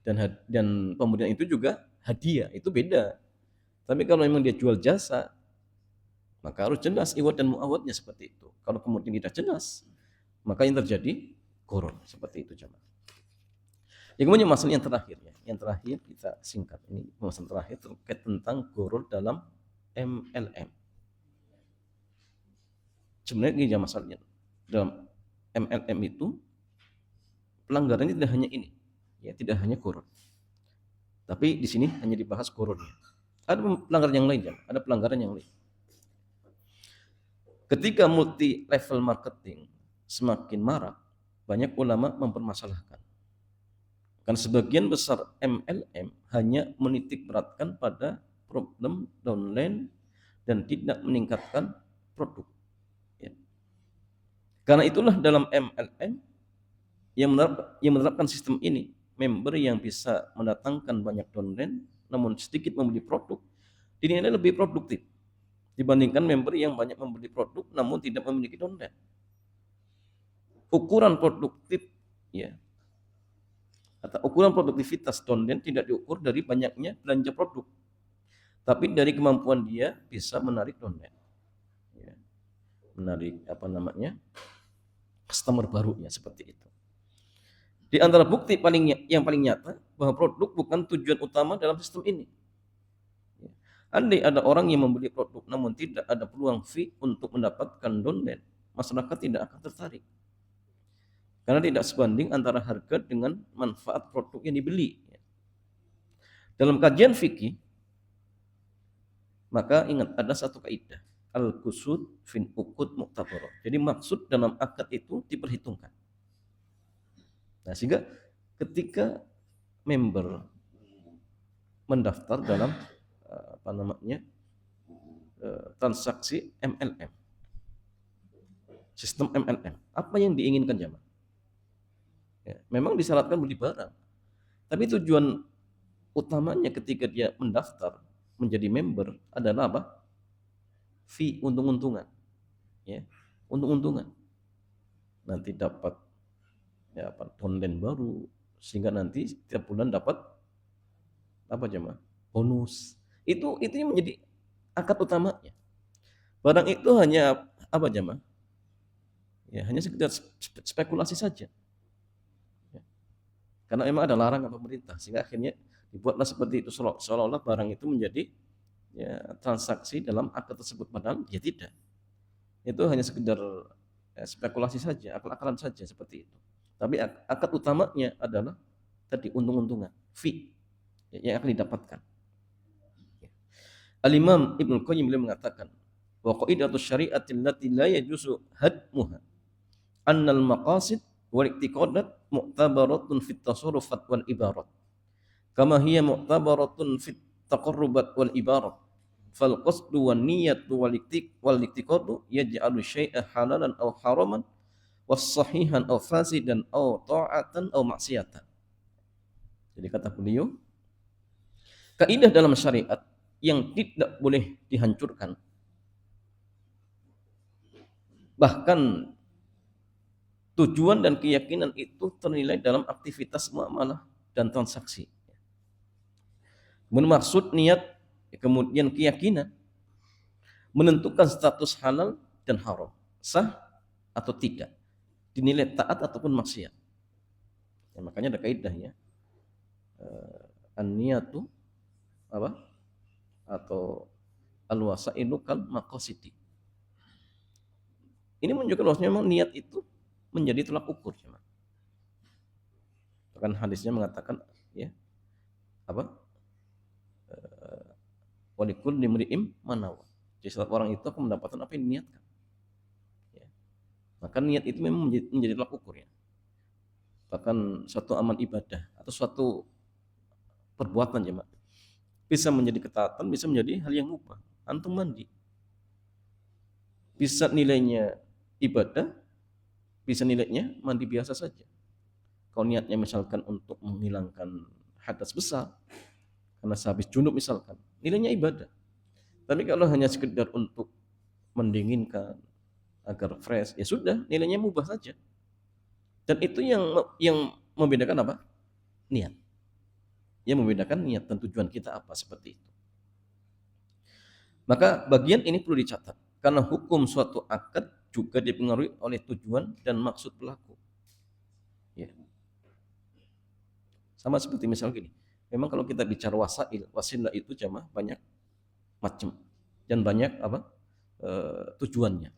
Dan pemberian itu juga hadiah, itu beda. Tapi kalau memang dia jual jasa, maka harus jelas iwat dan muawadnya seperti itu. Kalau kemudian tidak jelas, maka yang terjadi gharar seperti itu, jemaah. Ya, kemudian masalah yang terakhir ya. Yang terakhir kita singkat, ini masalah terakhir terkait tentang gharar dalam MLM. Sebenarnya ini masalahnya. Dalam MLM itu pelanggarannya tidak hanya ini, ya, tidak hanya gharar. Tapi di sini hanya dibahas ghararnya. Ada pelanggaran yang lain, ya. Ada pelanggaran yang lain. Ketika multi level marketing semakin marak, banyak ulama mempermasalahkan. Kan sebagian besar MLM hanya menitik beratkan pada problem downline dan tidak meningkatkan produk. Ya. Karena itulah dalam MLM yang menerapkan sistem ini, member yang bisa mendatangkan banyak downline namun sedikit membeli produk dinilai lebih produktif dibandingkan member yang banyak membeli produk namun tidak memiliki downline. Ukuran produktif, ya, atau ukuran produktivitas downline tidak diukur dari banyaknya belanja produk, tapi dari kemampuan dia bisa menarik downline, ya, menarik customer barunya seperti itu. Di antara bukti yang paling nyata bahwa produk bukan tujuan utama dalam sistem ini. Andai ada orang yang membeli produk namun tidak ada peluang fee untuk mendapatkan downline, masyarakat tidak akan tertarik. Karena tidak sebanding antara harga dengan manfaat produk yang dibeli. Dalam kajian fikih, maka ingat ada satu kaidah, al-qusud fin uqud mu'tabarah. Jadi maksud dalam akad itu diperhitungkan. Nah, sehingga ketika member mendaftar dalam transaksi MLM, sistem MLM, apa yang diinginkan jemaah? Ya, memang disyaratkan beli barang, tapi tujuan utamanya ketika dia mendaftar menjadi member adalah apa? Fee, untung-untungan, ya, untung-untungan. Nanti dapat downline baru, sehingga nanti setiap bulan dapat apa jemaah? Bonus. Itu yang menjadi akad utamanya. Barang itu hanya apa jemaah? Ya, hanya sekedar spekulasi saja. Ya. Karena memang ada larangan pemerintah, sehingga akhirnya dibuatlah seperti itu, seolah-olah barang itu menjadi, ya, transaksi dalam akad tersebut, padahal ya tidak. Itu hanya sekedar spekulasi saja, akal-akalan saja seperti itu. Tapi akad utamanya adalah tadi untung-untungan, fee yang akan didapatkan. Al-Imam Ibnu Qayyim beliau mengatakan, wa qaidatu syari'atil lati la yajuzu hadmuha annal maqasid wal i'tiqadat mu'tabaratun fit tasarrufat wal ibarat kama hiya mu'tabaratun fit taqarrubat wal ibarat fal qasdu wan niyatu wal i'tiqadu yaj'alu syai'a halalan aw haraman was sahihan aw fasidan aw ta'atan aw maksiatan. Jadi kata beliau, kaidah dalam syariat yang tidak boleh dihancurkan, bahkan tujuan dan keyakinan itu ternilai dalam aktivitas muamalah dan transaksi. Maksud, niat, kemudian keyakinan menentukan status halal dan haram, sah atau tidak, dinilai taat ataupun maksiat. Ya, makanya ada kaidahnya, an-niyatu apa? Atau al-wasailu kal maqasidi. Ini menunjukkan bahwasanya memang niat itu menjadi tolak ukur. Bahkan hadisnya mengatakan, ya, apa? Walikul limri'im manawa. Jadi setiap orang itu akan mendapatkan apa yang diniatkan. Ya. Maka niat itu memang menjadi tolak ukur, ya. Bahkan suatu amal ibadah atau suatu perbuatan, ya, bisa menjadi ketaatan, bisa menjadi hal yang mubah. Antum mandi, bisa nilainya ibadah, bisa nilainya mandi biasa saja. Kalau niatnya misalkan untuk menghilangkan hadas besar, karena sehabis junub misalkan, nilainya ibadah. Tapi kalau hanya sekedar untuk mendinginkan agar fresh, ya sudah, nilainya mubah saja. Dan itu yang membedakan apa? Niat. Yang membedakan niat dan tujuan kita apa, seperti itu. Maka bagian ini perlu dicatat, karena hukum suatu akad juga dipengaruhi oleh tujuan dan maksud pelaku. Ya. Sama seperti misal gini, memang kalau kita bicara wasilah itu jamaah banyak macam dan banyak apa tujuannya.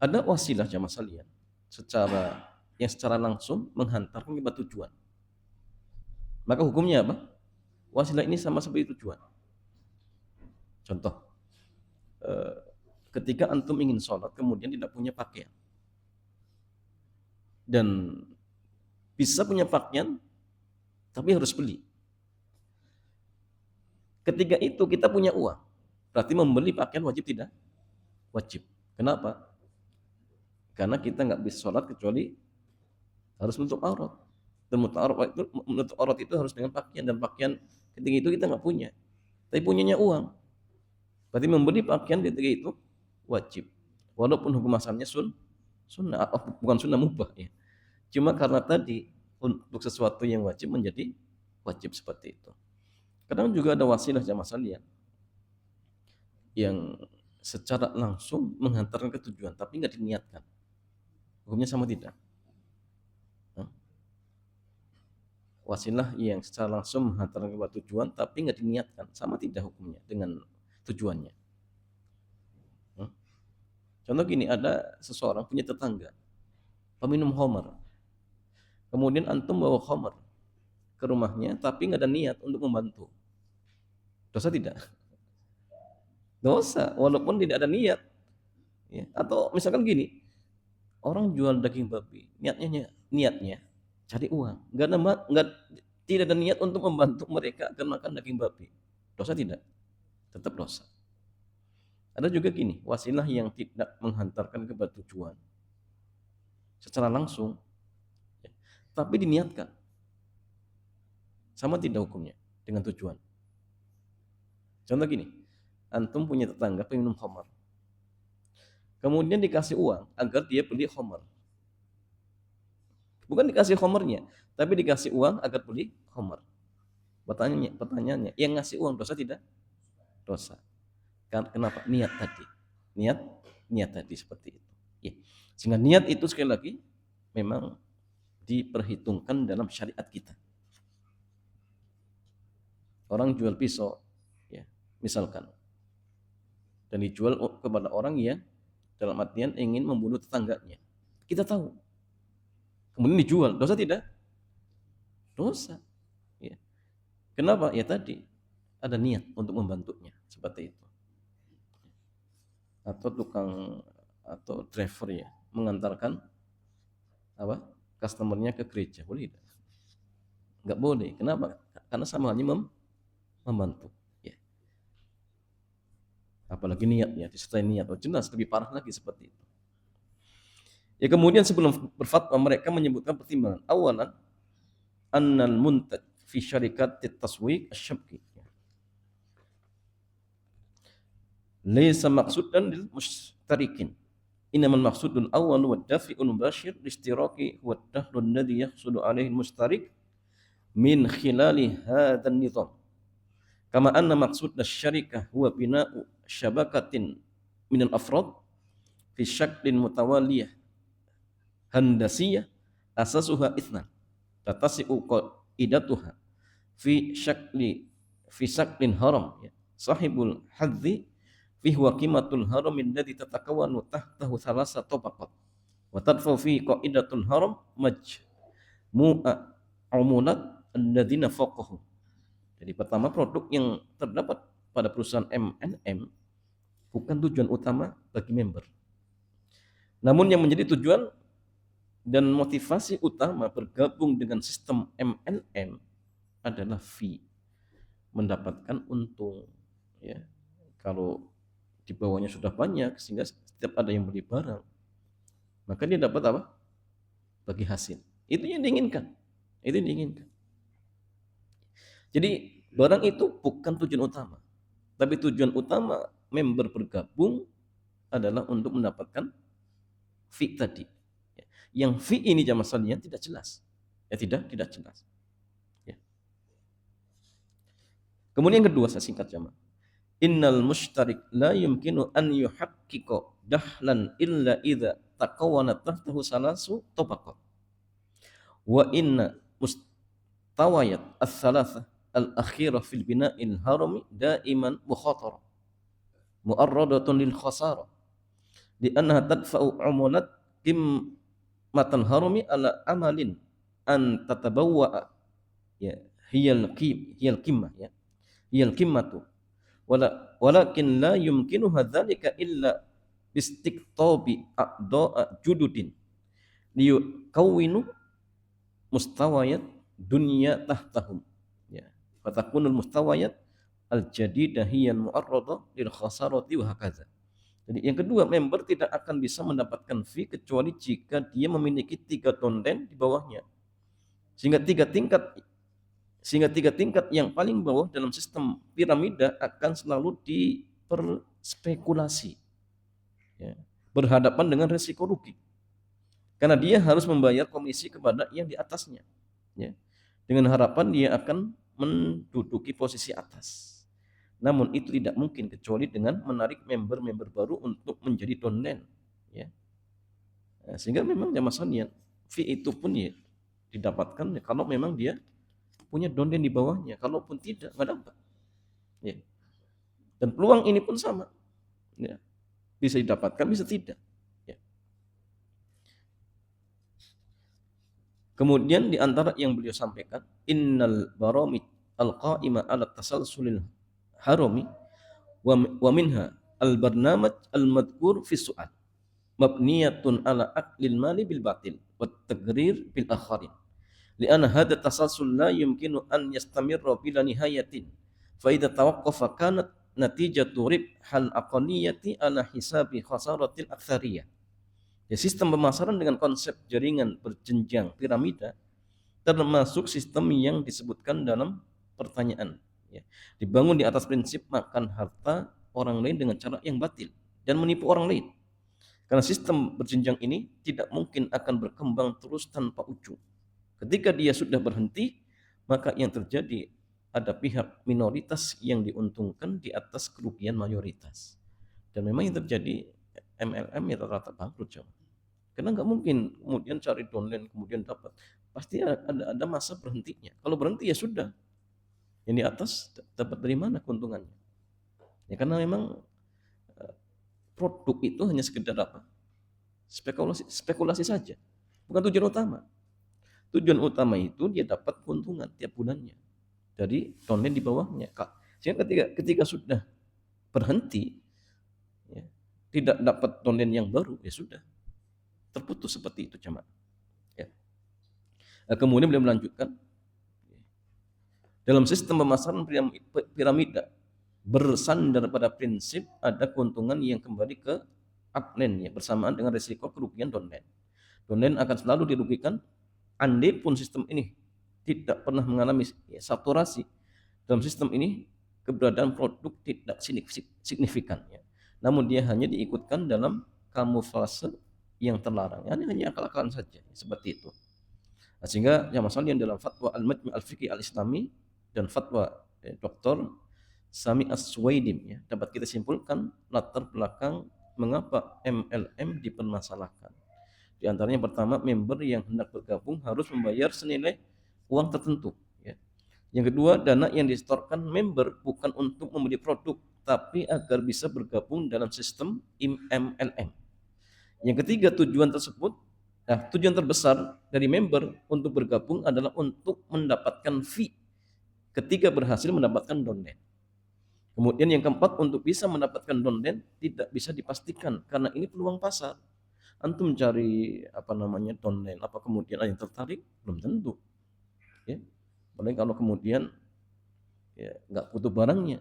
Ada wasilah jamaah sekalian secara langsung menghantarkan kepada tujuan. Maka hukumnya apa? Wasilah ini sama seperti tujuan. Contoh, ketika antum ingin sholat kemudian tidak punya pakaian dan bisa punya pakaian tapi harus beli. Ketika itu kita punya uang, berarti membeli pakaian wajib tidak? Wajib. Kenapa? Karena kita nggak bisa sholat kecuali harus menutup aurat. Dan menutup aurat itu harus dengan pakaian, dan pakaian ketika itu kita nggak punya, tapi punyanya uang. Berarti membeli pakaian ketika itu wajib. Walaupun hukum asalnya sunnah, bukan sunnah mubah, ya. Cuma karena tadi untuk sesuatu yang wajib menjadi wajib, seperti itu. Kadang juga ada wasilah jamaah sekalian yang secara langsung menghantarkan ke tujuan tapi nggak diniatkan. Hukumnya sama tidak? Wasilah yang secara langsung menghantarkan kepada tujuan tapi nggak diniatkan, sama tidak hukumnya dengan tujuannya? Contoh gini, ada seseorang punya tetangga peminum khamar, kemudian antum bawa khamar ke rumahnya tapi nggak ada niat untuk membantu, dosa tidak? Dosa, walaupun tidak ada niat, ya. Atau misalkan gini, orang jual daging babi, niatnya cari uang, tidak ada niat untuk membantu mereka akan makan daging babi, dosa tidak? Tetap dosa. Ada juga gini, wasilah yang tidak menghantarkan kepada tujuan secara langsung, ya, tapi diniatkan, sama tidak hukumnya dengan tujuan? Contoh gini, antum punya tetangga peminum khamar, kemudian dikasih uang agar dia beli khamar. Bukan dikasih khamarnya, tapi dikasih uang agar beli khamar. Pertanyaannya, yang ngasih uang dosa tidak? Dosa. Kenapa? Niat tadi. Niat tadi seperti itu. Ya. Sehingga niat itu sekali lagi memang diperhitungkan dalam syariat kita. Orang jual pisau, ya, misalkan, dan dijual kepada orang yang dalam artian ingin membunuh tetangganya. Kita tahu. Kemudian dijual, dosa tidak? Dosa. Ya. Kenapa? Ya tadi ada niat untuk membantunya, seperti itu. Atau tukang atau driver, ya, mengantarkan apa customernya ke gereja, boleh tidak? Nggak boleh. Kenapa? Karena sama halnya membantu, ya. Apalagi niatnya, disertai niat, jelas lebih parah lagi seperti itu. Ya, kemudian sebelum berfatwa mereka menyebutkan pertimbangan. Awalan annal muntaj fi syarikat taswiq asy-syabki laysa maqsudan lil mushtarikin, innamal maqsudul awwal wa dafi'ul mubashir listiraqi wa ad-dakhlu alladhi yahsulu alaihi al-mushtarik min khilali hadzal nizam, kama anna maqsud asy-syarikah huwa bina'u syabakatin minal afrad fi syaklin mutawaliyah handasiyah asasuha itsnan tatasi'u qaidatuha fi syaklin haram ya. Sahibul hadzi fi huwa qimatul haram alladhi tatakawwanu tahtahu thalasa tabaqat wa tadfa fi qaidatul haram majmu'a umulat alladzina faqahu. Jadi pertama, produk yang terdapat pada perusahaan MNM bukan tujuan utama bagi member. Namun yang menjadi tujuan dan motivasi utama bergabung dengan sistem MNM adalah fee, mendapatkan untung. Ya, kalau di bawahnya sudah banyak sehingga setiap ada yang beli barang, maka dia dapat apa? Bagi hasil. Itu yang diinginkan. Itu yang diinginkan. Jadi barang itu bukan tujuan utama, tapi tujuan utama member bergabung adalah untuk mendapatkan fee tadi. Yang fee ini jamaah sekalian tidak jelas. Ya tidak jelas. Ya. Kemudian yang kedua saya singkat jamaah. Innal mushtarik la yumkinu an yuhaqqiqa dahlan illa idza taqawwanat tahtahu salasu tabaqat. Wa inna mustawayat ats-tsalatsah al-akhirah fil bina'il harami daiman mukhatarah mu'arradatun lil khasarah li'annaha tadfa'u umulat qimmatal harami ala amalin an tatabawwa ya hiyal qimmah ya hiyal qimmatu walakin la yumkinu hadzalika illa bistiqtabi a'da'a jududin liyukawwinu mustawayat dunya tahtahum ya fatakunul mustawayat al-jadidah hiyal mu'arradah lil khasarati wa hakaza. Jadi yang kedua, member tidak akan bisa mendapatkan fee kecuali jika dia memiliki 3 downline di bawahnya. Sehingga tiga tingkat yang paling bawah dalam sistem piramida akan selalu diperspekulasi. Ya, berhadapan dengan risiko rugi. Karena dia harus membayar komisi kepada yang di atasnya. Ya, dengan harapan dia akan menduduki posisi atas. Namun itu tidak mungkin kecuali dengan menarik member-member baru untuk menjadi downline. Ya. Nah, sehingga memang jamaah sekalian, fee itu pun ya didapatkan ya, kalau memang dia punya downline di bawahnya. Kalaupun tidak, nggak dapat. Ya. Dan peluang ini pun sama. Ya. Bisa didapatkan, bisa tidak. Ya. Kemudian di antara yang beliau sampaikan, innal baramid al-qa'imah ala tasalsulil harami wa minha al-barnamaj al-madhkur fi su'al mabniyatun ala aqlil mali bil batil wa tagrir bil akharin li'anna hadha tasalsul la yumkinu an yastamirra bila nihayatin fa idza tawaqqafa kanat natijatu ribhal aqliyati ala hisabi khasaratil aktsariyah. Ya, sistem pemasaran dengan konsep jaringan berjenjang piramida termasuk sistem yang disebutkan dalam pertanyaan. Ya, dibangun di atas prinsip makan harta orang lain dengan cara yang batil dan menipu orang lain. Karena sistem berjenjang ini tidak mungkin akan berkembang terus tanpa ujung. Ketika dia sudah berhenti, maka yang terjadi ada pihak minoritas yang diuntungkan di atas kerugian mayoritas. Dan memang yang terjadi MLM ya rata-rata bangkrut. Karena nggak mungkin kemudian cari downline kemudian dapat. Pasti ada masa berhentinya. Kalau berhenti ya sudah. Yang di atas dapat dari mana keuntungannya? Ya karena memang produk itu hanya sekedar apa? Spekulasi saja. Bukan tujuan utama. Tujuan utama itu dia dapat keuntungan tiap bulannya dari downline di bawahnya. Sehingga ketika sudah berhenti, ya, tidak dapat downline yang baru, ya sudah terputus seperti itu jemaah. Ya. Kemudian beliau melanjutkan. Dalam sistem pemasaran piramida bersandar pada prinsip ada keuntungan yang kembali ke upline ya, bersamaan dengan risiko kerugian downline. Downline akan selalu dirugikan andai pun sistem ini tidak pernah mengalami ya, saturasi. Dalam sistem ini keberadaan produk tidak signifikan ya. Namun dia hanya diikutkan dalam kamuflase yang terlarang. Yani hanya akal-akalan saja seperti itu. Nah, sehingga yang masalah yang dalam fatwa Al-Majmu' Al-Fiqhi Al-Islami dan fatwa Dr. Sami As-Suwaidim ya, dapat kita simpulkan latar belakang mengapa MLM dipermasalahkan. Di antaranya pertama, member yang hendak bergabung harus membayar senilai uang tertentu ya. Yang kedua, dana yang disetorkan member bukan untuk membeli produk, tapi agar bisa bergabung dalam sistem MLM. Yang ketiga, tujuan terbesar dari member untuk bergabung adalah untuk mendapatkan fee ketika berhasil mendapatkan downline. Kemudian yang keempat, untuk bisa mendapatkan downline tidak bisa dipastikan karena ini peluang pasar. Antum cari downline, apa kemudian ada yang tertarik? Belum tentu. Ya. Apalagi kalau kemudian ya nggak butuh barangnya.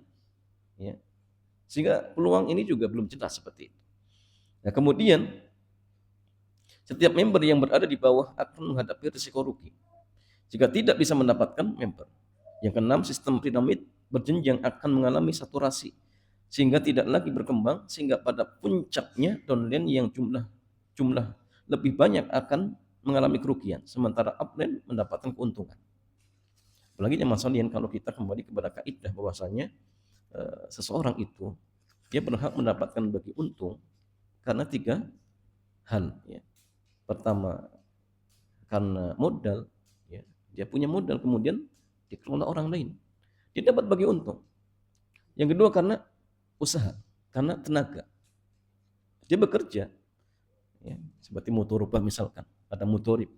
Ya. Sehingga peluang ini juga belum jelas seperti itu. Nah, kemudian setiap member yang berada di bawah akan menghadapi risiko rugi jika tidak bisa mendapatkan member. Yang keenam, sistem piramid berjenjang akan mengalami saturasi sehingga tidak lagi berkembang, sehingga pada puncaknya downline yang jumlah lebih banyak akan mengalami kerugian sementara upline mendapatkan keuntungan. Apalagi yang masalian kalau kita kembali kepada kaidah bahwasanya seseorang itu dia berhak mendapatkan bagi untung karena 3 hal ya. Pertama, karena modal ya, dia punya modal kemudian dikelola orang lain, dia dapat bagi untung. Yang kedua, karena usaha, karena tenaga, dia bekerja ya, seperti mutorubah misalkan, ada mutorib,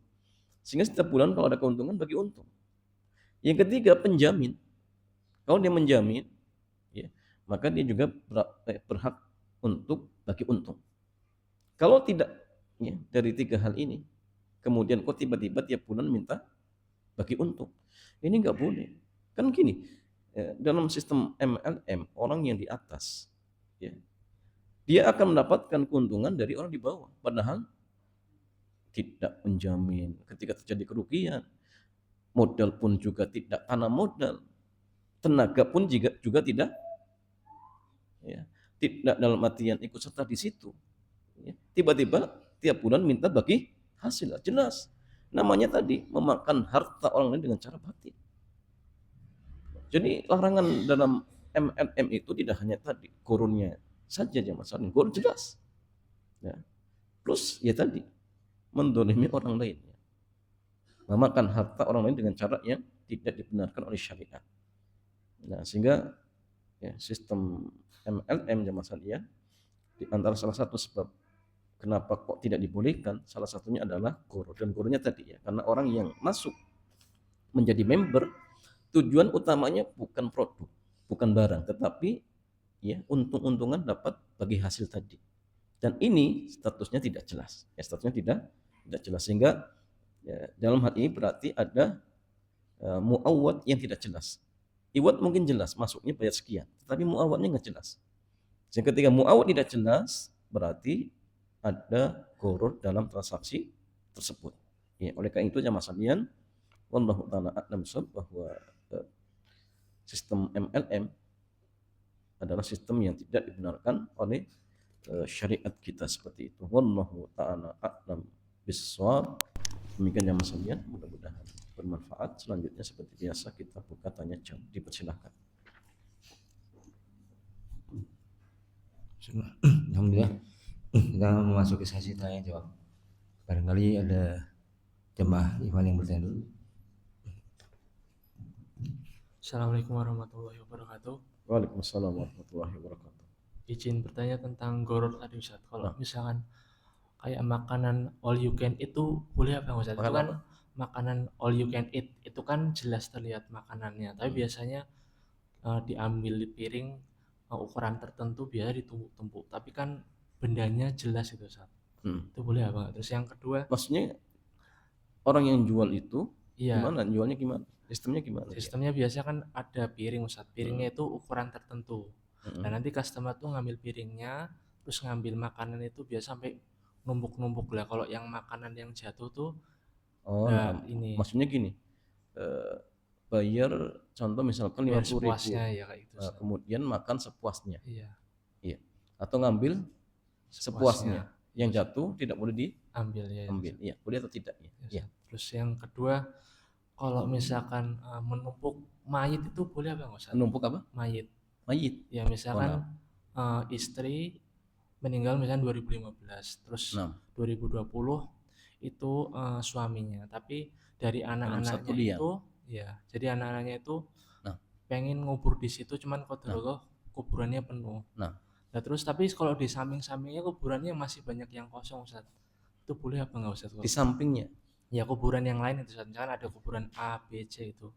sehingga setiap bulan kalau ada keuntungan bagi untung. Yang ketiga, penjamin, kalau dia menjamin ya, maka dia juga berhak untuk bagi untung. Kalau tidak ya, dari 3 hal ini, kemudian kok tiba-tiba tiap bulan minta bagi untung, ini nggak boleh. Kan gini, dalam sistem MLM, orang yang di atas ya, dia akan mendapatkan keuntungan dari orang di bawah, padahal tidak menjamin ketika terjadi kerugian. Modal pun juga tidak tanam modal, tenaga pun juga tidak ya, tidak dalam artian ikut serta di situ ya. Tiba-tiba tiap bulan minta bagi hasil, jelas namanya tadi memakan harta orang lain dengan cara batil. Jadi larangan dalam MLM itu tidak hanya tadi gurunnya saja yang masalah, gurun jelas ya. Plus ya tadi mendolimi orang lain ya, memakan harta orang lain dengan cara yang tidak dibenarkan oleh syariat. Nah, sehingga ya, sistem MLM jamaah sekalian, di antara salah satu sebab kenapa kok tidak dibolehkan, salah satunya adalah guru. Dan gurunya tadi ya, karena orang yang masuk menjadi member, tujuan utamanya bukan produk, bukan barang, tetapi ya untung-untungan dapat bagi hasil tadi. Dan ini statusnya tidak jelas. Ya, statusnya tidak jelas, sehingga ya, dalam hal ini berarti ada muawwad yang tidak jelas. Iwad mungkin jelas, masuknya bayar sekian, tetapi muawwadnya nggak jelas. Jadi ketika muawwad tidak jelas, berarti ada gharar dalam transaksi tersebut. Ya, oleh karena itu jamaah sekalian, wallahu taala a'lam bahwa sistem MLM adalah sistem yang tidak dibenarkan oleh syariat kita seperti itu. Wallahu taala a'lam bissawab. Demikian jamaah sekalian, mudah-mudahan bermanfaat. Selanjutnya seperti biasa kita buka tanya jawab, dipersilakan. Alhamdulillah, kita memasuki sesi tanya jawab. Barangkali ada jemaah iman yang bertanya dulu. Assalamualaikum warahmatullahi wabarakatuh. Waalaikumsalam warahmatullahi wabarakatuh. Izin bertanya tentang goror tadi Ustaz. Kalau misalkan kayak makanan all you can eat itu boleh apa Ustaz? Itu kan makanan all you can eat itu kan jelas terlihat makanannya, tapi biasanya diambil di piring ukuran tertentu biasa ditumpuk-tumpuk, tapi kan bendanya jelas itu Ustaz. Itu boleh apa? Terus yang kedua, maksudnya orang yang jual itu iya, gimana? Jualnya gimana? Sistemnya gimana? Sistemnya biasanya kan ada piring Ustaz. Piringnya itu ukuran tertentu. Dan nanti customer tuh ngambil piringnya, terus ngambil makanan itu biasa sampai numpuk-numpuk lah. Kalau yang makanan yang jatuh tuh ini. Maksudnya gini, bayar contoh misalkan 50.000, ya, kayak gitu, kemudian makan sepuasnya. Iya. Atau ngambil sepuasnya. Yang jatuh tidak boleh diambil ya. Iya, boleh atau tidak ya. Terus yang kedua, kalau misalkan menumpuk mayit itu boleh apa nggak Ustaz? Menumpuk apa? Mayit. mayit. Ya misalkan istri meninggal misalnya 2015, terus Nah, 2020 itu suaminya, tapi dari dalam satu anak-anaknya liang. itu ya, jadi anak-anaknya itu Nah, pengen ngubur di situ, cuman nah, qadarullah kuburannya penuh. nah. Nah terus tapi kalau di samping-sampingnya kuburannya masih banyak yang kosong Ustaz. Itu boleh apa enggak Ustaz? Di sampingnya. Ya kuburan yang lain itu Ustaz. Misalkan ada kuburan A, B, C itu.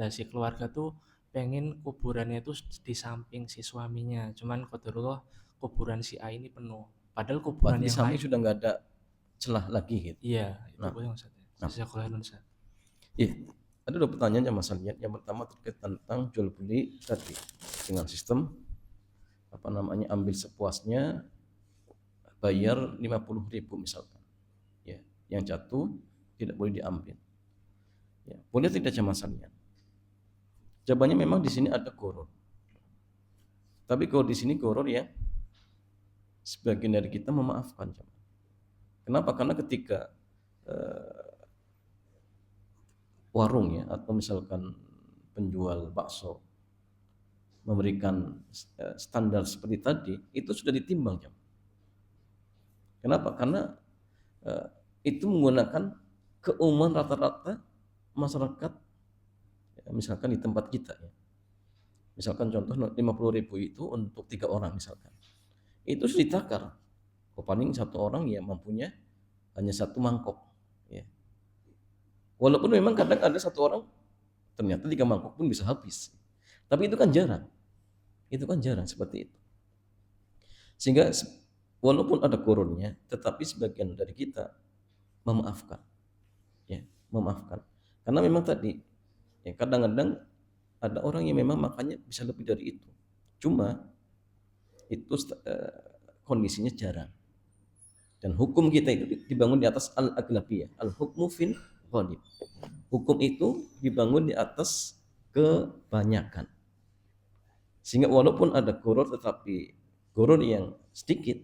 Nah si keluarga tuh pengen kuburannya itu di samping si suaminya. Cuman qadarullah kuburan si A ini penuh. Padahal kuburan Berarti di yang samping lain, sudah nggak ada celah lagi gitu. iya itu Nah, boleh Ustaz. nah. Jazakallahu Ustaz. Ada dua pertanyaan yang Mas lihat. Yang pertama terkait tentang jual beli tadi dengan sistem ambil sepuasnya, bayar 50.000 misalkan. Ya, yang jatuh tidak boleh diambil. Ya, boleh tidak Mas lihat? Jawabannya memang di sini ada goror. Tapi kalau di sini goror ya sebagian dari kita memaafkan. Kenapa? Karena ketika warung ya atau misalkan penjual bakso memberikan standar seperti tadi, itu sudah ditimbang jam. Kenapa? Karena itu menggunakan keumuman rata-rata masyarakat ya, misalkan di tempat kita ya. Misalkan contoh 50.000 itu untuk 3 orang misalkan. Itu sudah ditakar. Paling satu orang ya mampunya hanya 1 mangkok ya. Walaupun memang kadang ada 1 orang ternyata 3 mangkok pun bisa habis. Tapi itu kan jarang. Itu kan jarang seperti itu. Sehingga walaupun ada korunnya, tetapi sebagian dari kita memaafkan. Ya, memaafkan. Karena memang tadi ya kadang-kadang ada orang yang memang makannya bisa lebih dari itu. Cuma itu kondisinya jarang. Dan hukum kita itu dibangun di atas al-aglabiyah, al-hukmu fil ghalib. Hukum itu dibangun di atas kebanyakan. Sehingga walaupun ada goror tetapi goror yang sedikit,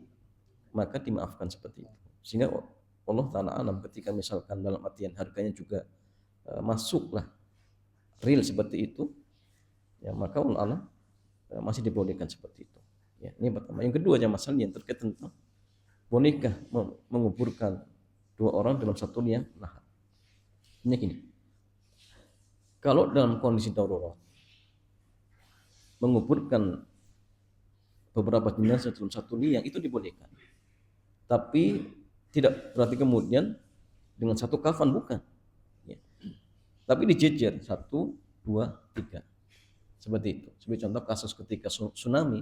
maka dimaafkan seperti itu. Sehingga Allah Ta'ala alam ketika misalkan dalam artian harganya juga masuklah real seperti itu, ya maka Allah alam masih dibolehkan seperti itu. Ya, ini pertama. Yang kedua masalah yang terkait tentang bolehkah menguburkan 2 orang dalam satu liang lahat. Ini gini. Kalau dalam kondisi darurat menguburkan beberapa jenazah dalam satu liang itu dibolehkan. Tapi tidak berarti kemudian dengan satu kafan, bukan. Ya. Tapi dijejer 1, 2, 3. Seperti itu. Sebagai contoh kasus ketika tsunami,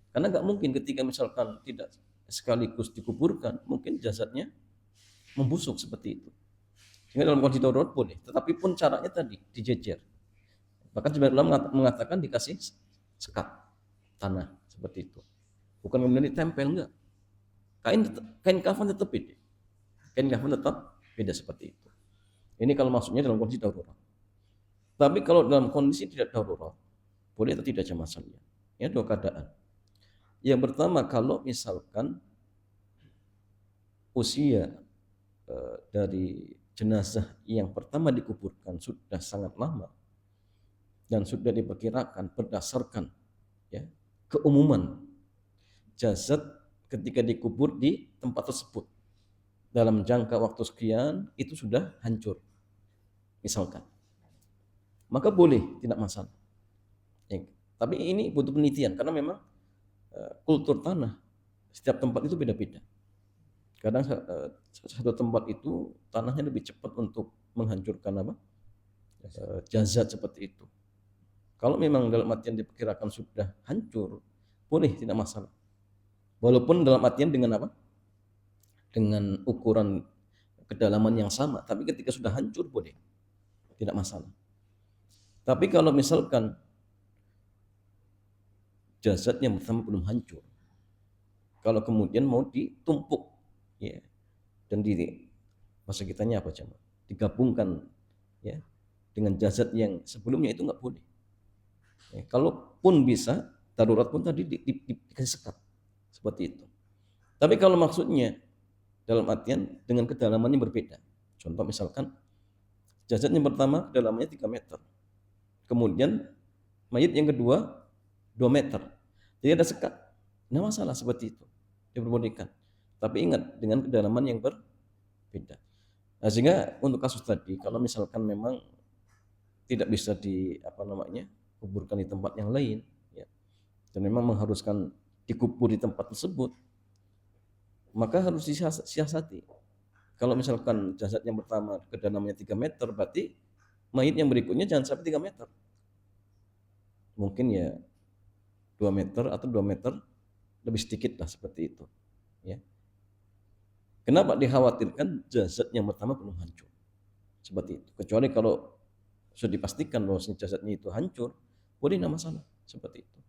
karena nggak mungkin ketika misalkan tidak sekaligus dikuburkan, mungkin jasadnya membusuk seperti itu. Sehingga dalam kondisi darurat boleh, tetapi pun caranya tadi dijejer. Bahkan sebagian ulama mengatakan dikasih sekat tanah seperti itu. Bukan kemudian ditempel, enggak. Kain kafan tetap beda. Kain kafan tetap beda seperti itu. Ini kalau maksudnya dalam kondisi darurat. Tapi kalau dalam kondisi tidak darurat, boleh atau tidak masalahnya. Ya, 2 keadaan. Yang pertama, kalau misalkan usia dari jenazah yang pertama dikuburkan sudah sangat lama dan sudah diperkirakan berdasarkan ya keumuman jasad ketika dikubur di tempat tersebut dalam jangka waktu sekian itu sudah hancur misalkan, maka boleh, tidak masalah ya. Tapi ini butuh penelitian karena memang kultur tanah setiap tempat itu beda-beda. Kadang satu tempat itu tanahnya lebih cepat untuk menghancurkan jasad seperti itu. Kalau memang dalam artian diperkirakan sudah hancur, boleh, tidak masalah. Walaupun dalam artian dengan apa? Dengan ukuran kedalaman yang sama, tapi ketika sudah hancur boleh, tidak masalah. Tapi kalau misalkan jasad yang pertama belum hancur, kalau kemudian mau ditumpuk, ya, dan masa kitanya apa coba? Digabungkan, ya, dengan jasad yang sebelumnya itu nggak boleh. Ya, kalaupun bisa darurat pun tadi dikasih sekat seperti itu. Tapi kalau maksudnya dalam artian dengan kedalamannya berbeda. Contoh misalkan jasad yang pertama kedalamannya 3 meter. Kemudian mayit yang kedua 2 meter. Jadi ada sekat. Nah masalah seperti itu. Diperbolehkan. Tapi ingat dengan kedalaman yang berbeda. Nah, sehingga untuk kasus tadi kalau misalkan memang tidak bisa kuburkan di tempat yang lain ya, dan memang mengharuskan dikubur di tempat tersebut, maka harus disiasati. Kalau misalkan jasad yang pertama kedalamannya 3 meter, berarti mayit yang berikutnya jangan sampai 3 meter. Mungkin ya 2 meter atau 2 meter lebih sedikit lah seperti itu. Ya. Kenapa dikhawatirkan jasad yang pertama belum hancur? Seperti itu. Kecuali kalau sudah dipastikan bahwa jasadnya itu hancur, boleh tidak masalah seperti itu.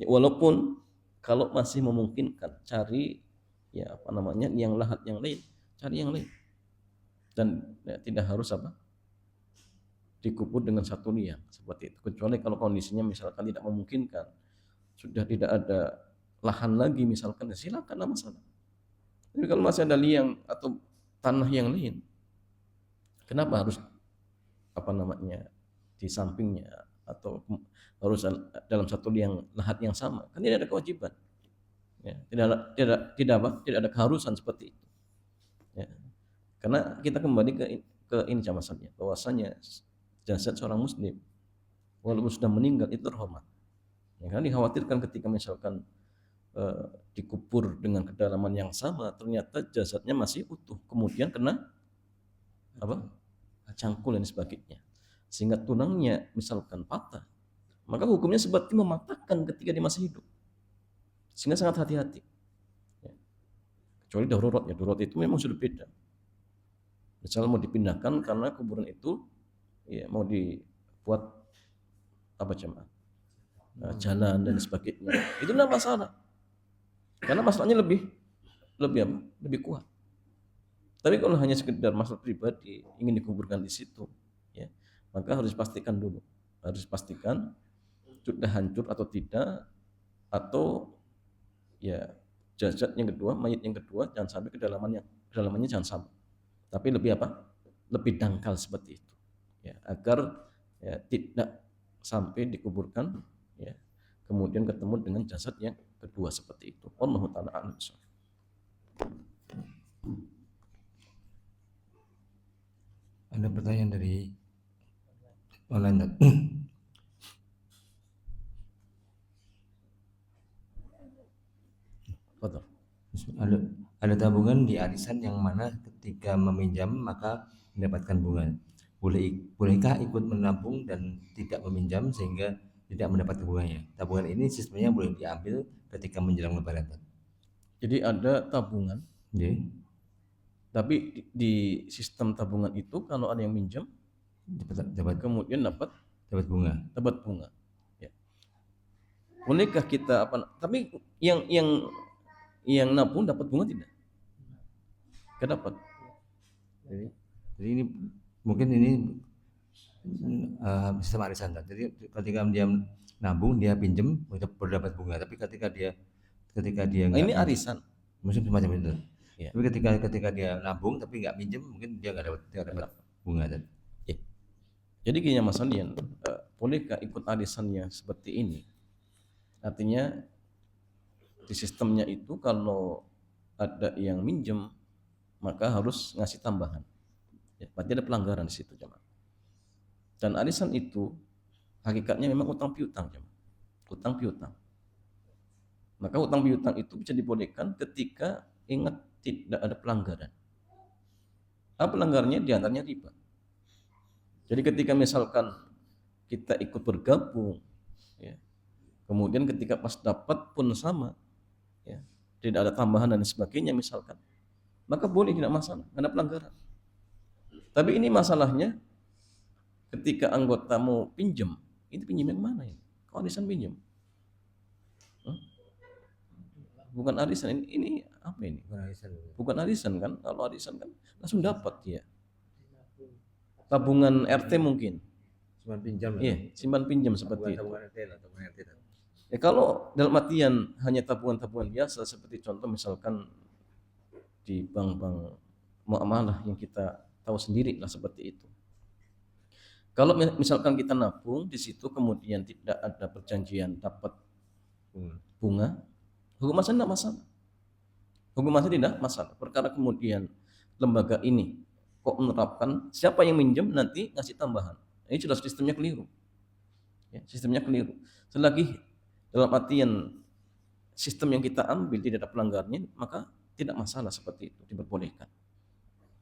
Ya, walaupun kalau masih memungkinkan cari yang lahat yang lain, cari yang lain. Dan ya, tidak harus dikubur dengan satu liang seperti itu. Kecuali kalau kondisinya misalkan tidak memungkinkan, sudah tidak ada lahan lagi misalkan, ya silakan, tidak masalah. Tapi kalau masih ada liang atau tanah yang lain, kenapa harus di sampingnya atau harus dalam satu liang lahat yang sama? Kan tidak ada kewajiban. Ya, tidak ada keharusan seperti itu. Ya. Karena kita kembali ke ini masalahnya, bahwasanya jasad seorang muslim walaupun sudah meninggal itu terhormat. Ya, karena dikhawatirkan ketika misalkan dikubur dengan kedalaman yang sama, ternyata jasadnya masih utuh, kemudian kena cangkul dan sebagainya, sehingga tulangnya misalkan patah, maka hukumnya seperti mematahkan ketika dia masih hidup, sehingga sangat hati-hati. Ya. Kecuali darurat, ya darurat itu memang sudah beda. Misalnya mau dipindahkan karena kuburan itu ya mau dibuat jalan dan sebagainya, itu tidak masalah. Karena masalahnya lebih kuat. Tapi kalau hanya sekedar masalah pribadi ingin dikuburkan di situ, ya, maka harus dipastikan dulu, sudah hancur atau tidak, atau ya jasad yang kedua, mayit yang kedua jangan sampai kedalamannya jangan sama, tapi lebih dangkal seperti itu, ya, agar ya, tidak sampai dikuburkan, ya, kemudian ketemu dengan jasad yang kedua seperti itu. Wallahu ta'ala a'lam. Ada pertanyaan dari online. Ada tabungan di arisan yang mana ketika meminjam maka mendapatkan bunga. Bolehkah ikut menabung dan tidak meminjam sehingga tidak mendapat bunganya? Tabungan ini sistemnya boleh diambil ketika menjelang lebaran. Jadi ada tabungan, tapi di sistem tabungan itu kalau ada yang minjam kemudian dapat bunga. Ya. Bolehkah kita tapi yang nabung dapat bunga tidak? Dapat. Jadi ini mungkin ini sistem arisan. Jadi ketika dia nabung, dia pinjam baru dapat bunga. Tapi ketika dia ini arisan, mungkin semacam itu. Ya. Tapi ketika dia nabung tapi nggak pinjam, mungkin dia nggak dapat bunga. Ya. Jadi gini Mas Andian, bolehkah ikut arisannya seperti ini? Artinya di sistemnya itu kalau ada yang minjem maka harus ngasih tambahan. Ya, berarti ada pelanggaran di situ, jemaah. Dan arisan itu hakikatnya memang utang piutang, jemaah. Utang piutang. Maka utang piutang itu bisa dibolehkan ketika ingat tidak ada pelanggaran. Apa pelanggarannya? Di antaranya riba. Jadi ketika misalkan kita ikut bergabung, ya, kemudian ketika pas dapat pun sama, ya, tidak ada tambahan dan sebagainya misalkan, maka boleh, tidak masalah, tidak ada pelanggaran. Tapi ini masalahnya ketika anggota mau pinjam, ini pinjam yang mana ini? Kok arisan pinjam? Bukan arisan, ini apa ini? Bukan arisan kan? Kalau arisan kan langsung dapat ya. Tabungan RT mungkin. Simpan pinjam. Iya, simpan pinjam seperti itu. Ya, kalau dalam artian hanya tabungan-tabungan biasa seperti contoh misalkan di bank-bank muamalah yang kita tahu sendiri lah seperti itu. Kalau misalkan kita nabung di situ kemudian tidak ada perjanjian dapat bunga, hukum asal tidak masalah. Hukum asal tidak masalah. Perkara kemudian lembaga ini kok menerapkan siapa yang minjem nanti ngasih tambahan. Ini sudah sistemnya keliru. Ya, sistemnya keliru. Selagi dalam artian sistem yang kita ambil tidak ada pelanggarnya, maka tidak masalah seperti itu, diperbolehkan.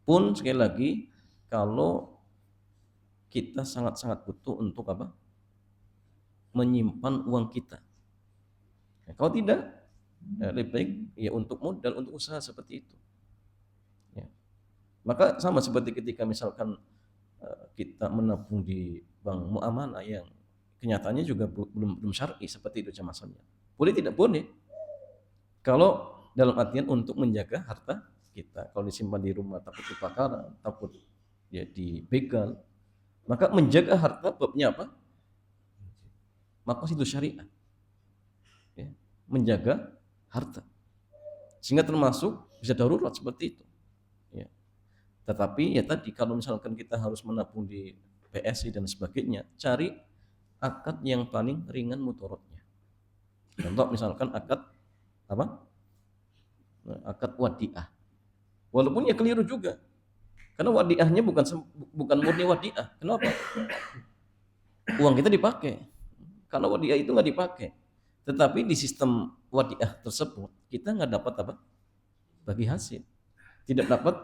Pun sekali lagi kalau kita sangat-sangat butuh untuk apa? Menyimpan uang kita. Ya, kalau tidak, ya lebih baik ya untuk modal, untuk usaha seperti itu. Ya. Maka sama seperti ketika misalkan kita menabung di bank muamalah yang kenyataannya juga belum syar'i seperti itu masalahnya. Boleh tidak boleh. Kalau dalam artian untuk menjaga harta kita, kalau disimpan di rumah takut kebakaran, takut ya dibegal, maka menjaga harta babnya apa? Maka itu syariat. Ya, menjaga harta. Sehingga termasuk bisa darurat seperti itu. Ya. Tetapi ya tadi kalau misalkan kita harus menabung di PSI dan sebagainya, cari akad yang paling ringan mudaratnya. Contoh misalkan akad apa? Akad wadiah. Walaupun ya keliru juga. Karena wadiahnya bukan murni wadiah. Kenapa? Uang kita dipakai. Kalau wadiah itu nggak dipakai. Tetapi di sistem wadiah tersebut kita nggak dapat apa? Bagi hasil. Tidak dapat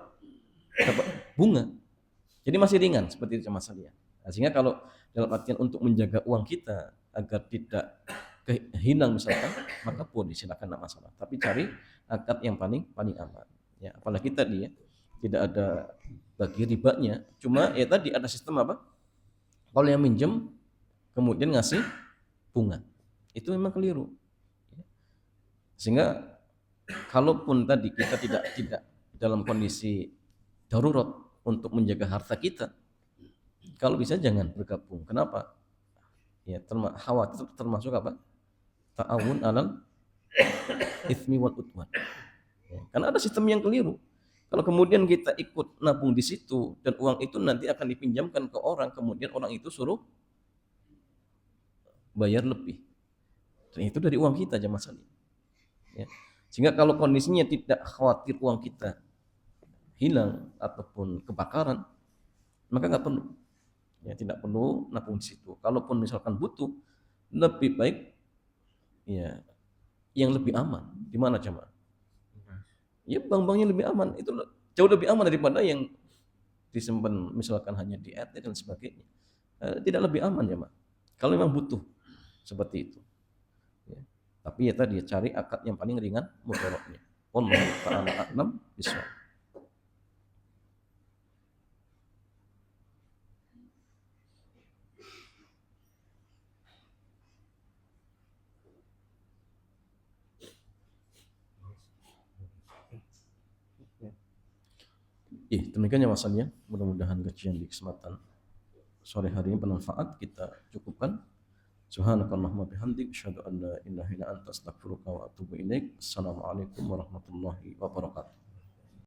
bunga. Jadi masih ringan seperti itu masalahnya. Nah, sehingga kalau dalam artian untuk menjaga uang kita agar tidak hilang misalkan, maka boleh silakan tidak masalah. Tapi cari akad yang paling aman. Ya, apalagi tadi ya tidak ada bagi ribanya, cuma ya tadi ada sistem apa? Kalau yang minjem kemudian ngasih bunga, itu memang keliru. Sehingga kalaupun tadi kita tidak dalam kondisi darurat untuk menjaga harta kita, kalau bisa jangan bergabung. Kenapa? Ya khawatir termasuk apa? Ta'awun alal itsmi wal udwan. Ya, karena ada sistem yang keliru. Kalau kemudian kita ikut nabung di situ dan uang itu nanti akan dipinjamkan ke orang, kemudian orang itu suruh bayar lebih. Dan itu dari uang kita jemaah sekalian. Ya. Sehingga kalau kondisinya tidak khawatir uang kita hilang ataupun kebakaran, maka nggak perlu. Ya, tidak perlu nabung di situ. Kalaupun misalkan butuh, lebih baik ya yang lebih aman. Di mana jemaah? Ya bank-banknya lebih aman, itu jauh lebih aman daripada yang disimpan misalkan hanya di ATM dan sebagainya. Tidak lebih aman ya Mak. Kalau memang butuh seperti itu. Ya. Tapi ya tadi cari akad yang paling ringan mudaratnya. Wallahu ta'ala a'lam bishawab. Demikian ya masalahnya. Mudah-mudahan kajian di kesempatan sore hari ini bermanfaat. Kita cukupkan. Subhanakallahumma bihamdik asyhadu an la ilaha illa anta astaghfiruka wa atubu ilaik. Assalamualaikum warahmatullahi wabarakatuh.